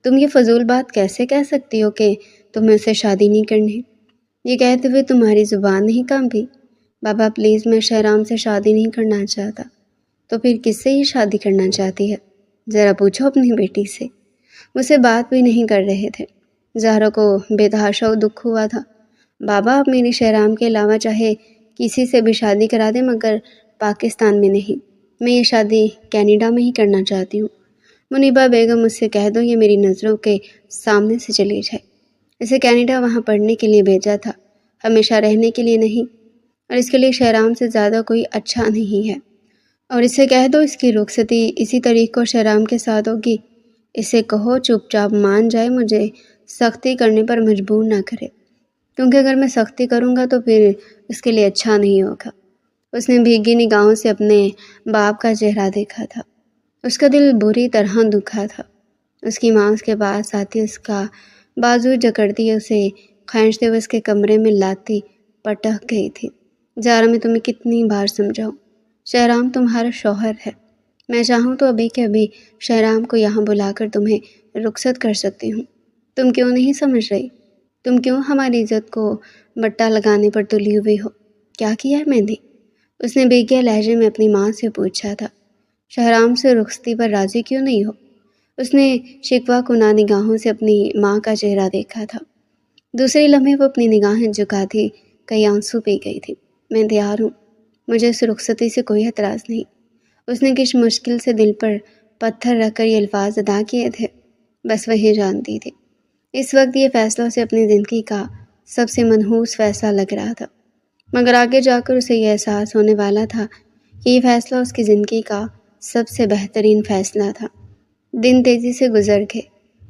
A: تم یہ فضول بات کیسے کہہ سکتی ہو کہ تمہیں اسے شادی نہیں کرنی؟ یہ کہتے ہوئے تمہاری زبان نہیں کانپی؟ بابا پلیز، میں شہرام سے شادی نہیں کرنا چاہتا۔ تو پھر کس سے یہ شادی کرنا چاہتی ہے؟ ذرا پوچھو اپنی بیٹی سے۔ مجھ سے بات بھی نہیں کر رہے تھے۔ زہرا کو بے تحاشا دکھ ہوا تھا۔ بابا، آپ میری شہرام کے علاوہ چاہے کسی سے بھی شادی کرا دیں، مگر پاکستان میں نہیں۔ میں یہ شادی کینیڈا میں ہی کرنا چاہتی ہوں۔ منیبہ بیگم، مجھ سے کہہ دو یہ میری نظروں کے سامنے سے چلی جائے۔ اسے کینیڈا وہاں پڑھنے کے لیے بھیجا تھا، ہمیشہ رہنے کے لیے نہیں، اور اس کے لیے شہرام سے زیادہ کوئی اچھا نہیں ہے۔ اور اسے کہہ دو اس کی رخصتی اسی تاریخ کو شہرام کے ساتھ ہوگی۔ اسے کہو چپ چاپ مان جائے، مجھے سختی کرنے پر مجبور نہ کرے، کیونکہ اگر میں سختی کروں گا تو پھر اس کے لیے اچھا نہیں ہوگا۔ اس نے بھیگی نگاہوں سے اپنے باپ کا چہرہ دیکھا تھا۔ اس کا دل بری طرح دکھا تھا۔ اس کی ماں اس کے پاس آتی، اس کا بازو جکڑتی، اسے کھینچتے ہوئے اس کے کمرے میں لاتی پٹک گئی تھی۔ زارا، میں تمہیں کتنی بار سمجھاؤں، شہرام تمہارا شوہر ہے۔ میں چاہوں تو ابھی کے ابھی شہرام کو یہاں بلا کر تمہیں رخصت کر سکتی ہوں۔ تم کیوں نہیں سمجھ رہی؟ تم کیوں ہماری عزت کو بٹا لگانے پر تلی ہوئی ہو؟ کیا کیا ہے میں نے؟ اس نے بے گیا لہجے میں اپنی ماں سے پوچھا تھا۔ شہرام سے رخصتی پر راضی کیوں نہیں ہو؟ اس نے شکوہ کناں نگاہوں سے اپنی ماں کا چہرہ دیکھا تھا۔ دوسرے لمحے وہ اپنی نگاہیں جھکا تھی، کئی آنسو پی گئی تھی۔ میں تیار ہوں، مجھے اس رخصتی سے کوئی اعتراض نہیں۔ اس نے کس مشکل سے دل پر پتھر رکھ کر یہ الفاظ ادا کیے تھے، بس وہی جانتی تھی۔ اس وقت یہ فیصلہ اسے اپنی زندگی کا سب سے منحوس فیصلہ لگ رہا تھا، مگر آگے جا کر اسے یہ احساس ہونے والا تھا کہ یہ فیصلہ اس کی زندگی کا سب سے بہترین فیصلہ تھا۔ دن تیزی سے گزر گئے،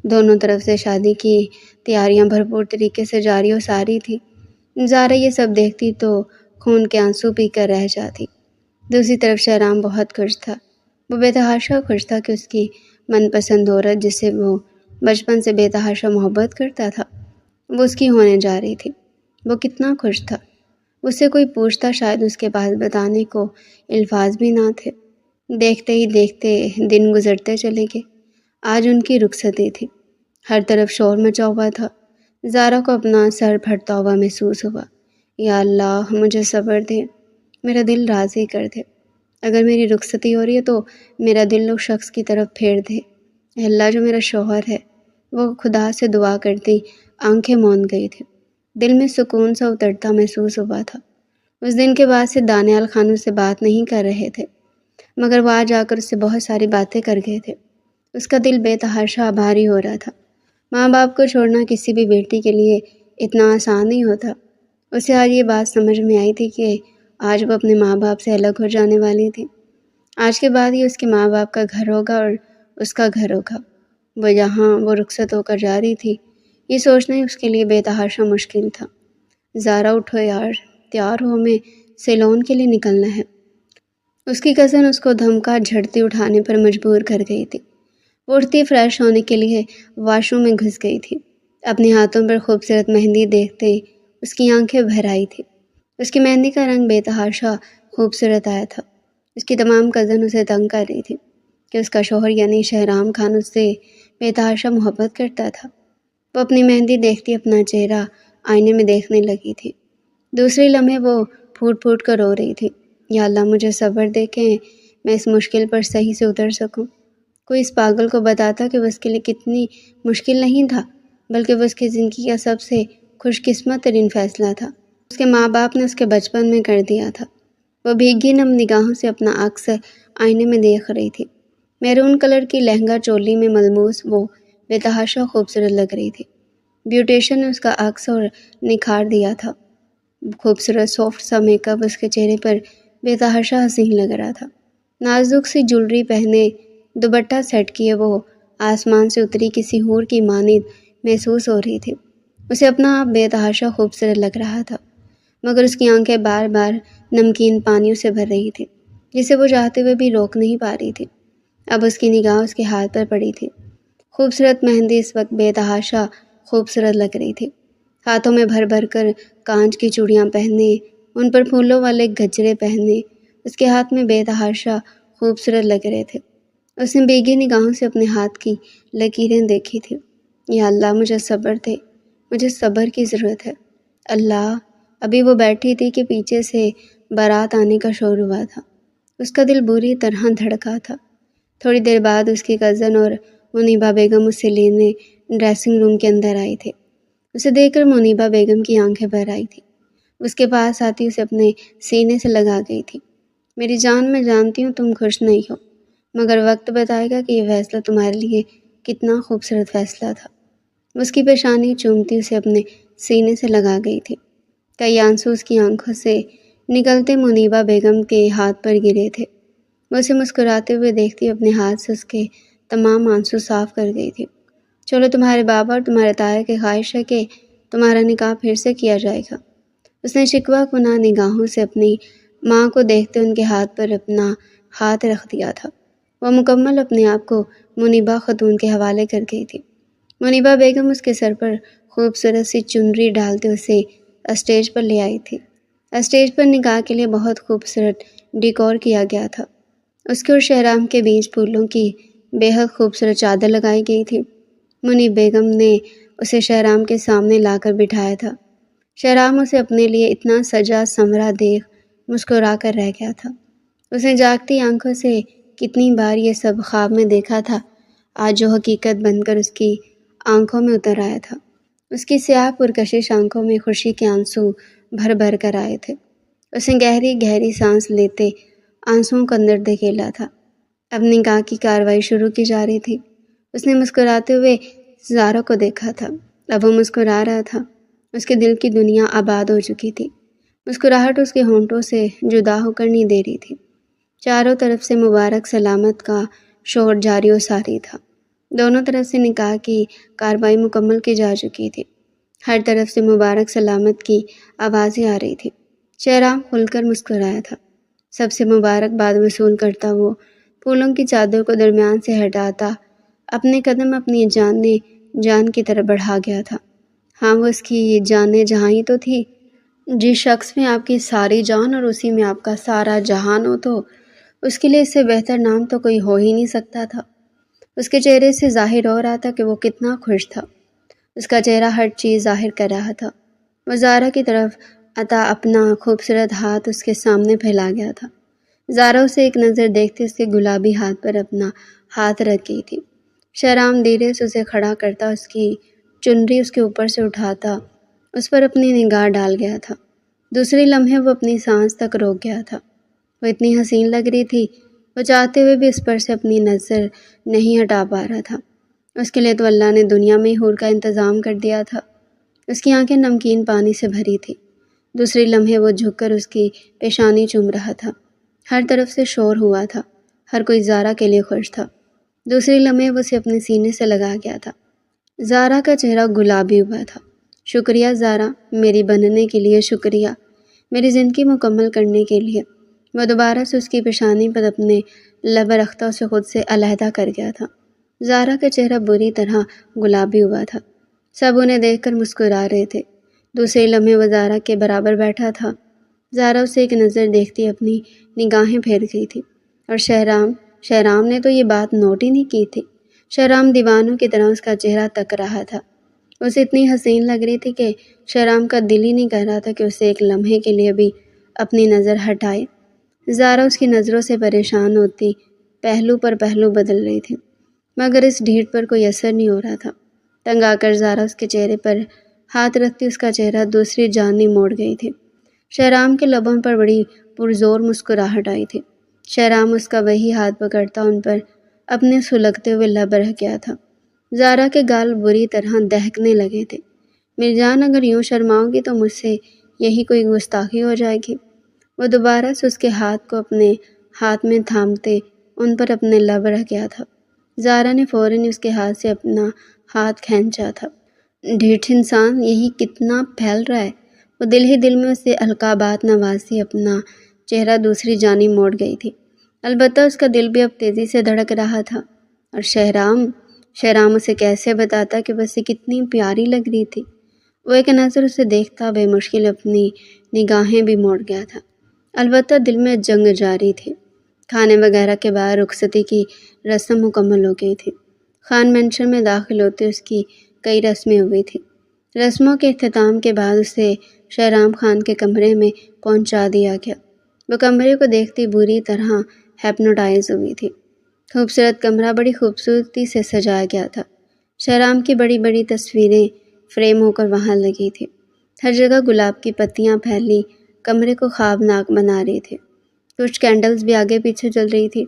A: دونوں طرف سے شادی کی تیاریاں بھرپور طریقے سے جاری و ساری تھی۔ زارا یہ سب دیکھتی تو خون کے آنسو پی کر رہ جاتی۔ دوسری طرف شہرام بہت خوش تھا۔ وہ بے تحاشا خوش تھا کہ اس کی من پسند عورت جس سے وہ بچپن سے بے تحاشا محبت کرتا تھا، وہ اس کی ہونے جا رہی تھی۔ وہ کتنا خوش تھا۔ اس سے کوئی پوچھتا شاید اس کے پاس بتانے کو الفاظ بھی نہ تھے۔ دیکھتے ہی دیکھتے دن گزرتے چلے گئے۔ آج ان کی رخصتی تھی۔ ہر طرف شور مچا ہوا تھا۔ زارا کو اپنا سر پھٹتا ہوا محسوس ہوا۔ یا اللہ، مجھے صبر دے، میرا دل راضی کر دے۔ اگر میری رخصتی ہو رہی ہے تو میرا دل اس شخص کی طرف پھیر دے۔ اے اللہ، جو میرا شوہر ہے۔ وہ خدا سے دعا کرتی آنکھیں موند گئی تھی۔ دل میں سکون سا اترتا محسوس ہوا تھا۔ اس دن کے بعد سے دانیال خان سے بات نہیں کر رہے تھے، مگر وہ آج آ کر اس سے بہت ساری باتیں کر گئے تھے۔ اس کا دل بے تحاشا بھاری ہو رہا تھا۔ ماں باپ کو چھوڑنا کسی بھی بیٹی کے لیے اتنا آسان نہیں ہوتا۔ اسے آج یہ بات سمجھ میں آئی تھی کہ آج وہ اپنے ماں باپ سے الگ ہو جانے والی تھی۔ آج کے بعد یہ اس کے ماں باپ کا گھر ہوگا اور اس کا گھر ہوگا۔ وہ یہاں وہ رخصت ہو کر جا رہی تھی، یہ سوچنا ہی اس کے لیے بے تحاشا مشکل تھا۔ زارا اٹھو یار، تیار ہو، ہمیں سیلون کے لیے نکلنا ہے۔ اس کی کزن اس کو دھمکا جھڑتی اٹھانے پر مجبور کر گئی تھی۔ وہ اٹھتی فریش ہونے کے لیے واش روم میں گھس گئی تھی۔ اپنے ہاتھوں پر خوبصورت مہندی دیکھتے اس کی آنکھیں بھر آئی تھی۔ اس کی مہندی کا رنگ بے تحاشا خوبصورت آیا تھا۔ اس کی تمام کزن اسے تنگ کر رہی تھی کہ اس کا شوہر یعنی شہرام خان اس سے بے تحاشا محبت کرتا تھا۔ وہ اپنی مہندی دیکھتی اپنا چہرہ آئینے میں دیکھنے لگی تھی۔ دوسرے لمحے وہ پھوٹ پھوٹ کر رو رہی تھی۔ یا اللہ، مجھے صبر دے کہ میں اس مشکل پر صحیح سے اتر سکوں۔ کوئی اس پاگل کو بتاتا کہ وہ اس کے لیے کتنی مشکل نہیں تھا، بلکہ وہ اس کی زندگی کا سب سے خوش قسمت ترین فیصلہ تھا۔ اس کے ماں باپ نے اس کے بچپن میں کر دیا تھا۔ وہ بھیگی نم نگاہوں سے اپنا عکس آئینے میں دیکھ رہی تھی۔ میرون کلر کی لہنگا چولی میں ملموس وہ بے تحاشا خوبصورت لگ رہی تھی۔ بیوٹیشن نے اس کا عکس اور نکھار دیا تھا۔ خوبصورت سافٹ سا میک اپ اس کے چہرے پر بے تحاشا حسین لگ رہا تھا۔ نازک سی جولری پہنے، دوپٹہ سیٹ کیے وہ آسمان سے اتری کسی حور کی مانند محسوس ہو رہی تھی۔ اسے اپنا آپ بے تحاشا خوبصورت لگ رہا تھا، مگر اس کی آنکھیں بار بار نمکین پانیوں سے بھر رہی تھی، جسے وہ چاہتے ہوئے بھی روک نہیں پا رہی تھی۔ اب اس کی نگاہ اس کے ہاتھ پر پڑی تھی۔ خوبصورت مہندی اس وقت بے تحاشا خوبصورت لگ رہی تھی۔ ہاتھوں میں بھر بھر کر کانچ کی چوڑیاں پہنے، ان پر پھولوں والے گجرے پہنے، اس کے ہاتھ میں بے تحاشا خوبصورت لگ رہے تھے۔ اس نے بھیگی نگاہوں سے اپنے ہاتھ کی لکیریں دیکھی تھی۔ یا اللہ، مجھے صبر دے، مجھے صبر کی ضرورت ہے۔ اللہ، ابھی وہ بیٹھی تھی کہ پیچھے سے بارات آنے کا شور ہوا تھا۔ اس کا دل بری طرح دھڑکا تھا۔ تھوڑی دیر بعد اس کی کزن اور منیبہ بیگم اسے لینے ڈریسنگ روم کے اندر آئی تھی۔ اسے دیکھ کر منیبہ بیگم کی آنکھیں بھر آئی تھی۔ اس کے پاس آتی اسے اپنے سینے سے لگا گئی تھی۔ میری جان، میں جانتی ہوں تم خوش نہیں ہو، مگر وقت بتائے گا کہ یہ فیصلہ تمہارے لیے کتنا خوبصورت فیصلہ تھا۔ اس کی پیشانی چومتی اسے اپنے سینے سے لگا گئی تھی۔ کئی آنسو اس کی آنکھوں سے نکلتے منیبہ بیگم کے ہاتھ پر گرے تھے۔ وہ اسے مسکراتے ہوئے دیکھتی اپنے ہاتھ سے اس کے تمام آنسو صاف کر گئی تھی۔ چلو، تمہارے بابا اور تمہارے تایا کی خواہش ہے کہ تمہارا نکاح پھر سے کیا جائے گا۔ اس نے شکوہ کناں نگاہوں سے اپنی ماں کو دیکھتے ان کے ہاتھ پر اپنا ہاتھ رکھ دیا تھا۔ وہ مکمل اپنے آپ کو منیبہ خاتون کے حوالے کر گئی تھی۔ منیبہ بیگم اس کے سر پر خوبصورت سی چنری ڈالتے اسے اسٹیج پر لے آئی تھی۔ اسٹیج پر نکاح کے لیے بہت خوبصورت ڈیکور کیا گیا تھا۔ اس کے اور شہرام کے بیچ پھولوں کی بے حد خوبصورت چادر لگائی گئی تھی۔ منی بیگم نے اسے شہرام کے سامنے لا کر بٹھایا تھا۔ شہرام اسے اپنے لیے اتنا سجا سنورا دیکھ مسکرا کر رہ گیا تھا۔ اس نے جاگتی آنکھوں سے کتنی بار یہ سب خواب میں دیکھا تھا، آج جو حقیقت بن کر اس کی آنکھوں میں اتر آیا تھا۔ اس کی سیاہ پرکشش آنکھوں میں خوشی کے آنسو بھر بھر کر آئے تھے۔ اس نے گہری گہری سانس لیتے آنسوؤں کو اندر دھکیلا تھا۔ اب نکاح کی کارروائی شروع کی جا رہی تھی۔ اس نے مسکراتے ہوئے زارا کو دیکھا تھا۔ اب وہ مسکرا رہا تھا۔ اس کے دل کی دنیا آباد ہو چکی تھی۔ مسکراہٹ اس کے ہونٹوں سے جدا ہو کر نہیں دے رہی تھی۔ چاروں طرف سے مبارک سلامت کا شور جاری و ساری تھا۔ دونوں طرف سے نکاح کی کارروائی مکمل کی جا چکی تھی۔ ہر طرف سے مبارک سلامت کی آوازیں آ رہی تھی۔ شہرام کھل کر مسکرایا تھا۔ سب سے مبارکباد وصول کرتا وہ پھولوں کی چادر کو درمیان سے ہٹاتا اپنے قدم اپنی جان کی طرف بڑھا گیا تھا۔ ہاں، وہ اس کی جان جہاں ہی تو تھی۔ جس شخص میں آپ کی ساری جان اور اسی میں آپ کا سارا جہان ہو تو اس کے لیے اس سے بہتر نام تو کوئی ہو ہی نہیں سکتا تھا۔ اس کے چہرے سے ظاہر ہو رہا تھا کہ وہ کتنا خوش تھا۔ اس کا چہرہ ہر چیز ظاہر کر رہا تھا۔ وہ زارا کی طرف آتا اپنا خوبصورت ہاتھ اس کے سامنے پھیلا گیا تھا۔ زارا اسے ایک نظر دیکھتے اس کے گلابی ہاتھ پر اپنا ہاتھ رکھ گئی تھی۔ شہرام دھیرے سے اسے کھڑا کرتا، اس کی چنری اس کے اوپر سے اٹھاتا اس پر اپنی نگاہ ڈال گیا تھا۔ دوسرے لمحے وہ اپنی سانس تک روک گیا تھا۔ وہ اتنی حسین لگ رہی تھی، وہ چاہتے ہوئے بھی اس پر سے اپنی نظر نہیں ہٹا پا رہا تھا۔ اس کے لیے تو اللہ نے دنیا میں حور کا انتظام کر دیا تھا۔ اس کی آنکھیں نمکین پانی سے بھری تھی۔ دوسرے لمحے وہ جھک کر اس کی پیشانی چوم رہا تھا۔ ہر طرف سے شور ہوا تھا، ہر کوئی زارا کے لیے خوش تھا۔ دوسرے لمحے وہ اسے اپنے سینے سے لگا گیا تھا۔ زارا کا چہرہ گلابی ہوا تھا۔ شکریہ زارا، میری بننے کے لیے شکریہ، میری زندگی مکمل کرنے کے لیے۔ وہ دوبارہ سے اس کی پیشانی پر اپنے لب رختہ سے خود سے علیحدہ کر گیا تھا۔ زارا کا چہرہ بری طرح گلابی ہوا تھا۔ سب انہیں دیکھ کر مسکرا رہے تھے۔ دوسرے لمحے وہ زارا کے برابر بیٹھا تھا۔ زارا اسے ایک نظر دیکھتی اپنی نگاہیں پھیر گئی تھی، اور شہرام نے تو یہ بات نوٹ ہی نہیں کی تھی۔ شہرام دیوانوں کی طرح اس کا چہرہ تک رہا تھا۔ اسے اتنی حسین لگ رہی تھی کہ شہرام کا دل ہی نہیں کر رہا تھا کہ اسے ایک لمحے کے لیے بھی اپنی نظر ہٹائے۔ زارا اس کی نظروں سے پریشان ہوتی پہلو پر پہلو بدل رہی تھی، مگر اس ڈھیٹ پر کوئی اثر نہیں ہو رہا تھا۔ تنگ آ کر زارا اس کے چہرے پر ہاتھ رکھتی اس کا چہرہ دوسری جانب موڑ گئی تھی۔ شہرام کے لبوں پر بڑی پرزور مسکراہٹ آئی تھی۔ شہرام اس کا وہی ہاتھ پکڑتا ان پر اپنے سلگتے ہوئے لب رہ گیا تھا۔ زارا کے گال بری طرح دہکنے لگے تھے۔ میری جان، اگر یوں شرماؤ گی تو مجھ سے یہی کوئی گستاخی ہو جائے گی۔ وہ دوبارہ سے اس کے ہاتھ کو اپنے ہاتھ میں تھامتے ان پر اپنے لب رہ گیا تھا۔ زارا نے فوراً اس کے ہاتھ سے اپنا ہاتھ کھینچا تھا۔ ڈھیٹ انسان، یہی کتنا پھیل رہا ہے۔ وہ دل ہی دل میں اسے القابات نوازی اپنا چہرہ دوسری جانب موڑ گئی تھی۔ البتہ اس کا دل بھی اب تیزی سے دھڑک رہا تھا۔ اور شہرام اسے کیسے بتاتا کہ وہ اسے کتنی پیاری لگ رہی تھی۔ وہ ایک نظر اسے دیکھتا بے مشکل اپنی نگاہیں بھی موڑ گیا تھا۔ البتہ دل میں جنگ جاری تھی۔ کھانے وغیرہ کے بعد رخصتی کی رسم مکمل ہو گئی تھی۔ خان مینشن میں داخل ہوتے اس کی کئی رسمیں ہوئی تھیں۔ رسموں کے اختتام کے بعد اسے شہرام خان کے کمرے میں پہنچا دیا گیا۔ وہ کمرے کو دیکھتی بری طرح ہیپنوٹائز ہوئی تھی۔ خوبصورت کمرہ بڑی خوبصورتی سے سجایا گیا تھا۔ شہرام کی بڑی بڑی تصویریں فریم ہو کر وہاں لگی تھی۔ ہر جگہ گلاب کی پتیاں پھیلی کمرے کو خوابناک بنا رہی تھی۔ کچھ کینڈلز بھی آگے پیچھے جل رہی تھی۔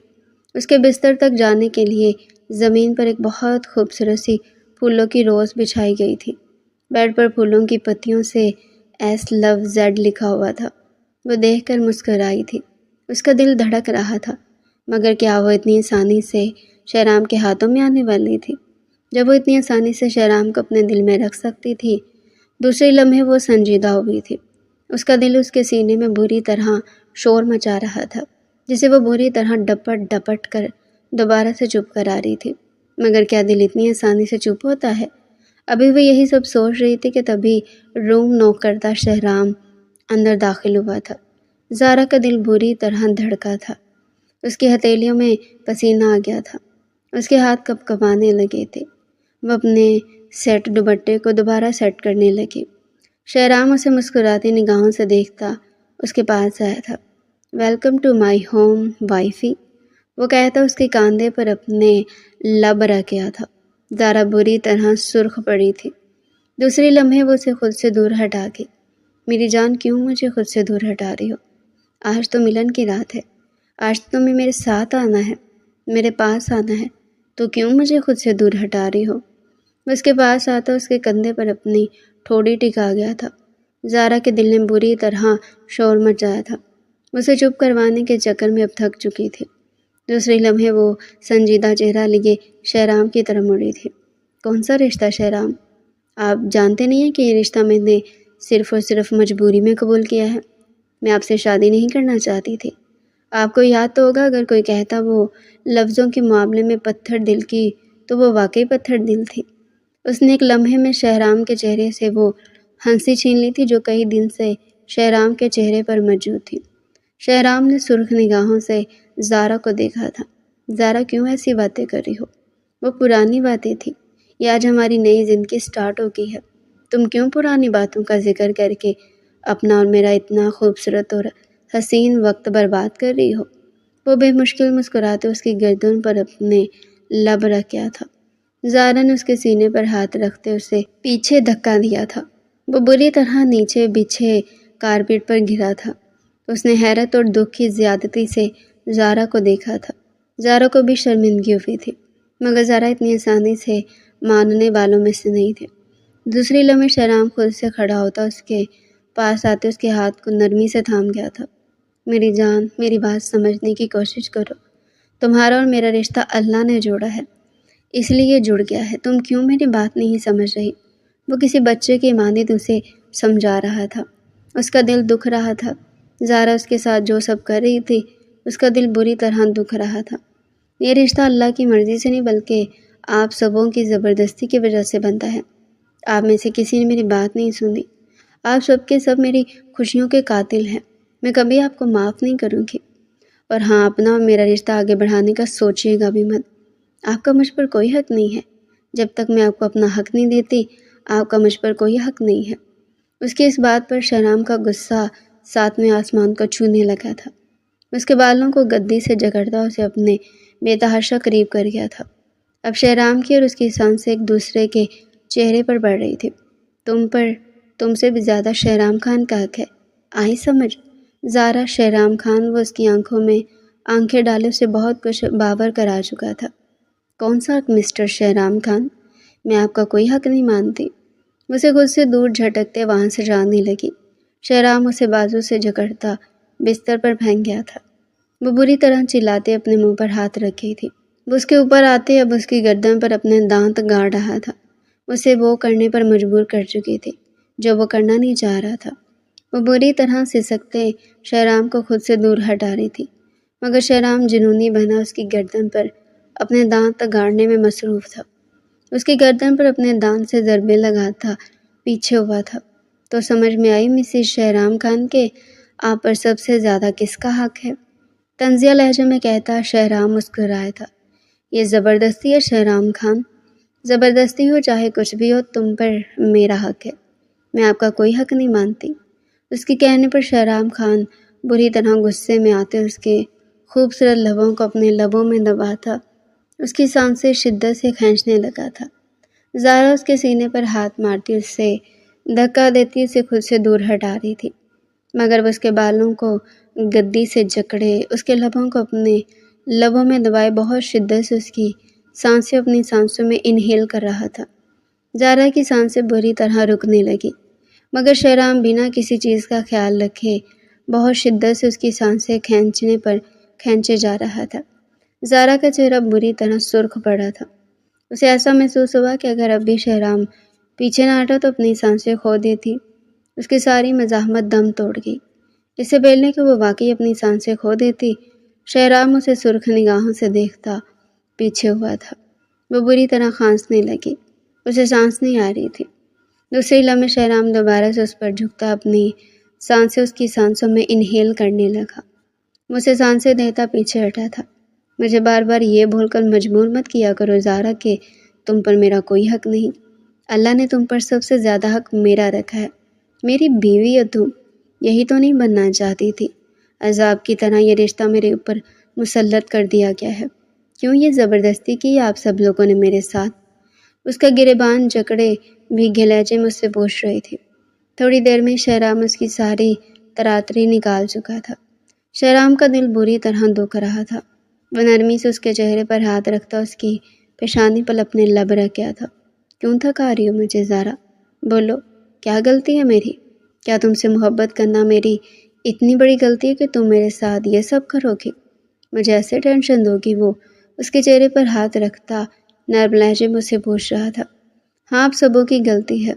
A: اس کے بستر تک جانے کے لیے زمین پر ایک بہت خوبصورت سی پھولوں کی روز بچھائی گئی تھی۔ بیڈ پر پھولوں کی پتیوں سے SLOVZ لکھا ہوا تھا۔ وہ دیکھ کر مسکرائی تھی۔ اس کا دل دھڑک رہا تھا، مگر کیا وہ اتنی آسانی سے شہرام کے ہاتھوں میں آنے والی تھی؟ جب وہ اتنی آسانی سے شہرام کو اپنے دل میں رکھ سکتی تھی، دوسرے لمحے وہ سنجیدہ ہوئی تھی۔ اس کا دل اس کے سینے میں بری طرح شور مچا رہا تھا، جسے وہ بری طرح ڈپٹ ڈپٹ کر دوبارہ سے چپ کرا رہی تھی۔ مگر کیا دل اتنی آسانی سے چپ ہوتا ہے؟ ابھی وہ یہی سب سوچ رہی تھی کہ تبھی روم نوک کرتا شہرام اندر داخل ہوا تھا۔ زارا کا دل بری طرح دھڑکا تھا۔ اس کی ہتھیلیوں میں پسینہ آ گیا تھا۔ اس کے ہاتھ کپ کپانے لگے تھے۔ وہ اپنے سیٹ دوپٹے کو دوبارہ سیٹ کرنے لگی۔ شہرام اسے مسکراتی نگاہوں سے دیکھتا اس کے پاس آیا تھا۔ ویلکم ٹو مائی ہوم وائفی، وہ کہتا اس کے کاندھے پر اپنے لب رکھ گیا تھا۔ زارا بری طرح سرخ پڑی تھی۔ دوسری لمحے وہ اسے خود سے دور ہٹا کے، میری جان کیوں مجھے خود سے دور ہٹا رہی ہو؟ آج تو ملن کی رات ہے، آج تمہیں میرے ساتھ آنا ہے، میرے پاس آنا ہے، تو کیوں مجھے خود سے دور ہٹا رہی ہو؟ وہ اس کے پاس آتا اس کے کندھے پر اپنی ٹھوڑی ٹکا گیا تھا۔ زارا کے دل نے بری طرح شور مچایا تھا۔ اسے چپ کروانے کے چکر میں اب تھک چکی تھی۔ دوسری لمحے وہ سنجیدہ چہرہ لیے شہرام کی طرف مڑی تھی۔ کون سا رشتہ شہرام؟ آپ جانتے نہیں ہیں کہ یہ رشتہ میں نے صرف اور صرف مجبوری میں قبول کیا ہے۔ میں آپ سے شادی نہیں کرنا چاہتی تھی۔ آپ کو یاد تو ہوگا اگر کوئی کہتا وہ لفظوں کے معاملے میں پتھر دل کی تو وہ واقعی پتھر دل تھی۔ اس نے ایک لمحے میں شہرام کے چہرے سے وہ ہنسی چھین لی تھی جو کئی دن سے شہرام کے چہرے پر موجود تھی۔ شہرام نے سرخ نگاہوں سے زارا کو دیکھا تھا۔ زارا کیوں ایسی باتیں کر رہی ہو؟ وہ پرانی باتیں تھی، یہ آج ہماری نئی زندگی سٹارٹ ہو گئی ہے۔ تم کیوں پرانی باتوں کا ذکر کر کے اپنا اور میرا اتنا خوبصورت اور حسین وقت برباد کر رہی ہو؟ وہ بے مشکل مسکراتے اس کی گردن پر اپنے لب رکھ گیا تھا۔ زارا نے اس کے سینے پر ہاتھ رکھتے اسے پیچھے دھکا دیا تھا۔ وہ بری طرح نیچے بچھے کارپیٹ پر گرا تھا۔ اس نے حیرت اور دکھ کی زیادتی سے زارا کو دیکھا تھا۔ زارا کو بھی شرمندگی ہوئی تھی، مگر زارا اتنی آسانی سے ماننے والوں میں سے نہیں تھے۔ دوسری لمحے شہرام خود سے کھڑا ہوتا اس کے پاس آتے اس کے ہاتھ کو نرمی سے تھام گیا تھا۔ میری جان، میری بات سمجھنے کی کوشش کرو۔ تمہارا اور میرا رشتہ اللہ نے جوڑا ہے، اس لیے جڑ گیا ہے۔ تم کیوں میری بات نہیں سمجھ رہی؟ وہ کسی بچے کی مانند اسے سمجھا رہا تھا۔ اس کا دل دکھ رہا تھا۔ زارا اس کے ساتھ جو سب کر رہی تھی اس کا دل بری طرح دکھ رہا تھا۔ یہ رشتہ اللہ کی مرضی سے نہیں بلکہ آپ سبوں کی زبردستی کی وجہ سے بنتا ہے۔ آپ میں سے کسی نے میری بات نہیں سنی۔ آپ سب کے سب میری خوشیوں کے قاتل ہیں۔ میں کبھی آپ کو معاف نہیں کروں گی۔ اور ہاں، اپنا اور میرا رشتہ آگے بڑھانے کا سوچیے گا بھی مت۔ آپ کا مجھ پر کوئی حق نہیں ہے۔ جب تک میں آپ کو اپنا حق نہیں دیتی آپ کا مجھ پر کوئی حق نہیں ہے۔ اس کی اس بات پر شہرام کا غصہ ساتویں آسمان کو چھونے لگا تھا۔ اس کے بالوں کو گدی سے جکڑتا اسے اپنے بے تحاشا قریب کر گیا تھا۔ اب شہرام کی اور اس کی سانسیں ایک دوسرے کے چہرے پر پڑ رہی تھی۔ تم سے بھی زیادہ شہرام خان کا حق ہے، آئی سمجھ؟ زارا شہرام خان وہ اس کی آنکھوں میں آنکھیں ڈالے اسے بہت کچھ باور کرا چکا تھا۔ کون سا حق مسٹر شہرام خان؟ میں آپ کا کوئی حق نہیں مانتی۔ اسے خود سے دور جھٹکتے وہاں سے جانے لگی۔ شہرام اسے بازو سے جکڑتا بستر پر پھینک گیا تھا۔ وہ بری طرح چلاتے اپنے منہ پر ہاتھ رکھی تھی۔ وہ اس کے اوپر آتے اب اس کی گردن پر اپنے دانت گاڑ رہا تھا۔ اسے وہ کرنے پر مجبور کر چکی تھی جو وہ کرنا نہیں چاہ رہا تھا۔ وہ بری طرح سسکتے شہرام کو خود سے دور ہٹا رہی تھی، مگر شہرام جنونی بنا اس کی گردن پر اپنے دانت گاڑنے میں مصروف تھا۔ اس کی گردن پر اپنے دانت سے ضربے لگاتا پیچھے ہوا تھا۔ تو سمجھ میں آئی مسز شہرام خان کہ آپ پر سب سے زیادہ کس کا حق ہے؟ طنزیہ لہجے میں کہتا شہرام مسکرایا تھا۔ یہ زبردستی ہے شہرام خان، زبردستی ہو چاہے کچھ بھی ہو، تم پر میرا حق ہے، میں آپ کا کوئی حق نہیں مانتی۔ اس کے کہنے پر شہرام خان بری طرح غصے میں آتے اس کے خوبصورت لبوں کو اپنے لبوں میں دباتا اس کی سانسیں شدت سے کھینچنے لگا تھا۔ زارا اس کے سینے پر ہاتھ مارتی اس سے دھکا دیتی اسے خود سے دور ہٹا رہی تھی، مگر وہ اس کے بالوں کو گدی سے جکڑے اس کے لبوں کو اپنے لبوں میں دبائے بہت شدت سے اس کی سانسیں اپنی سانسوں میں انہیل کر رہا تھا۔ زارا کی سانسیں بری طرح رکنے لگی، مگر شہرام بنا کسی چیز کا خیال رکھے بہت شدت سے اس کی سانسیں کھینچے جا رہا تھا۔ زارا کا چہرہ بری طرح سرخ پڑا تھا۔ اسے ایسا محسوس ہوا کہ اگر اب بھی شہرام پیچھے نہ ہٹا تو اپنی سانسیں کھو دیتی۔ اس کی ساری مزاحمت دم توڑ گئی۔ اس سے پہلے کہ وہ واقعی اپنی سانسیں کھو دیتی، شہرام اسے سرخ نگاہوں سے دیکھتا پیچھے ہوا تھا۔ وہ بری طرح کھانسنے لگی، اسے سانس نہیں آ رہی تھی۔ دوسری لمحے شہرام دوبارہ سے اس پر جھکتا اپنی سانسیں اس کی سانسوں میں انہیل کرنے لگا۔ وہ اسے سانسیں دیتا پیچھے ہٹا تھا۔ مجھے بار بار یہ بول کر مجبور مت کیا کرو زارا کہ تم پر میرا کوئی حق نہیں۔ اللہ نے تم پر سب سے زیادہ حق میرا رکھا ہے، میری بیوی ہے تم، یہی تو نہیں بننا چاہتی تھی؟ عذاب کی طرح یہ رشتہ میرے اوپر مسلط کر دیا گیا ہے؟ کیوں یہ زبردستی کی آپ سب لوگوں نے میرے ساتھ؟ اس کا گریبان جکڑے بھیگے لہجے مجھ سے پوچھ رہی تھی۔ تھوڑی دیر میں شہرام اس کی ساری تراتری نکال چکا تھا۔ شہرام کا دل بری طرح دکھ رہا تھا۔ وہ نرمی سے اس کے چہرے پر ہاتھ رکھتا اس کی پیشانی پر اپنے لب رکھ گیا تھا۔ کیوں تھکا رہی ہو مجھے زارا؟ بولو، کیا غلطی ہے میری؟ کیا تم سے محبت کرنا میری اتنی بڑی غلطی ہے کہ تم میرے ساتھ یہ سب کرو گی؟ مجھے ایسے ٹینشن دو گی؟ وہ اس کے چہرے پر ہاتھ رکھتا نرم لہجے مجھ سے پوچھ رہا تھا۔ ہاں، آپ سبوں کی غلطی ہے۔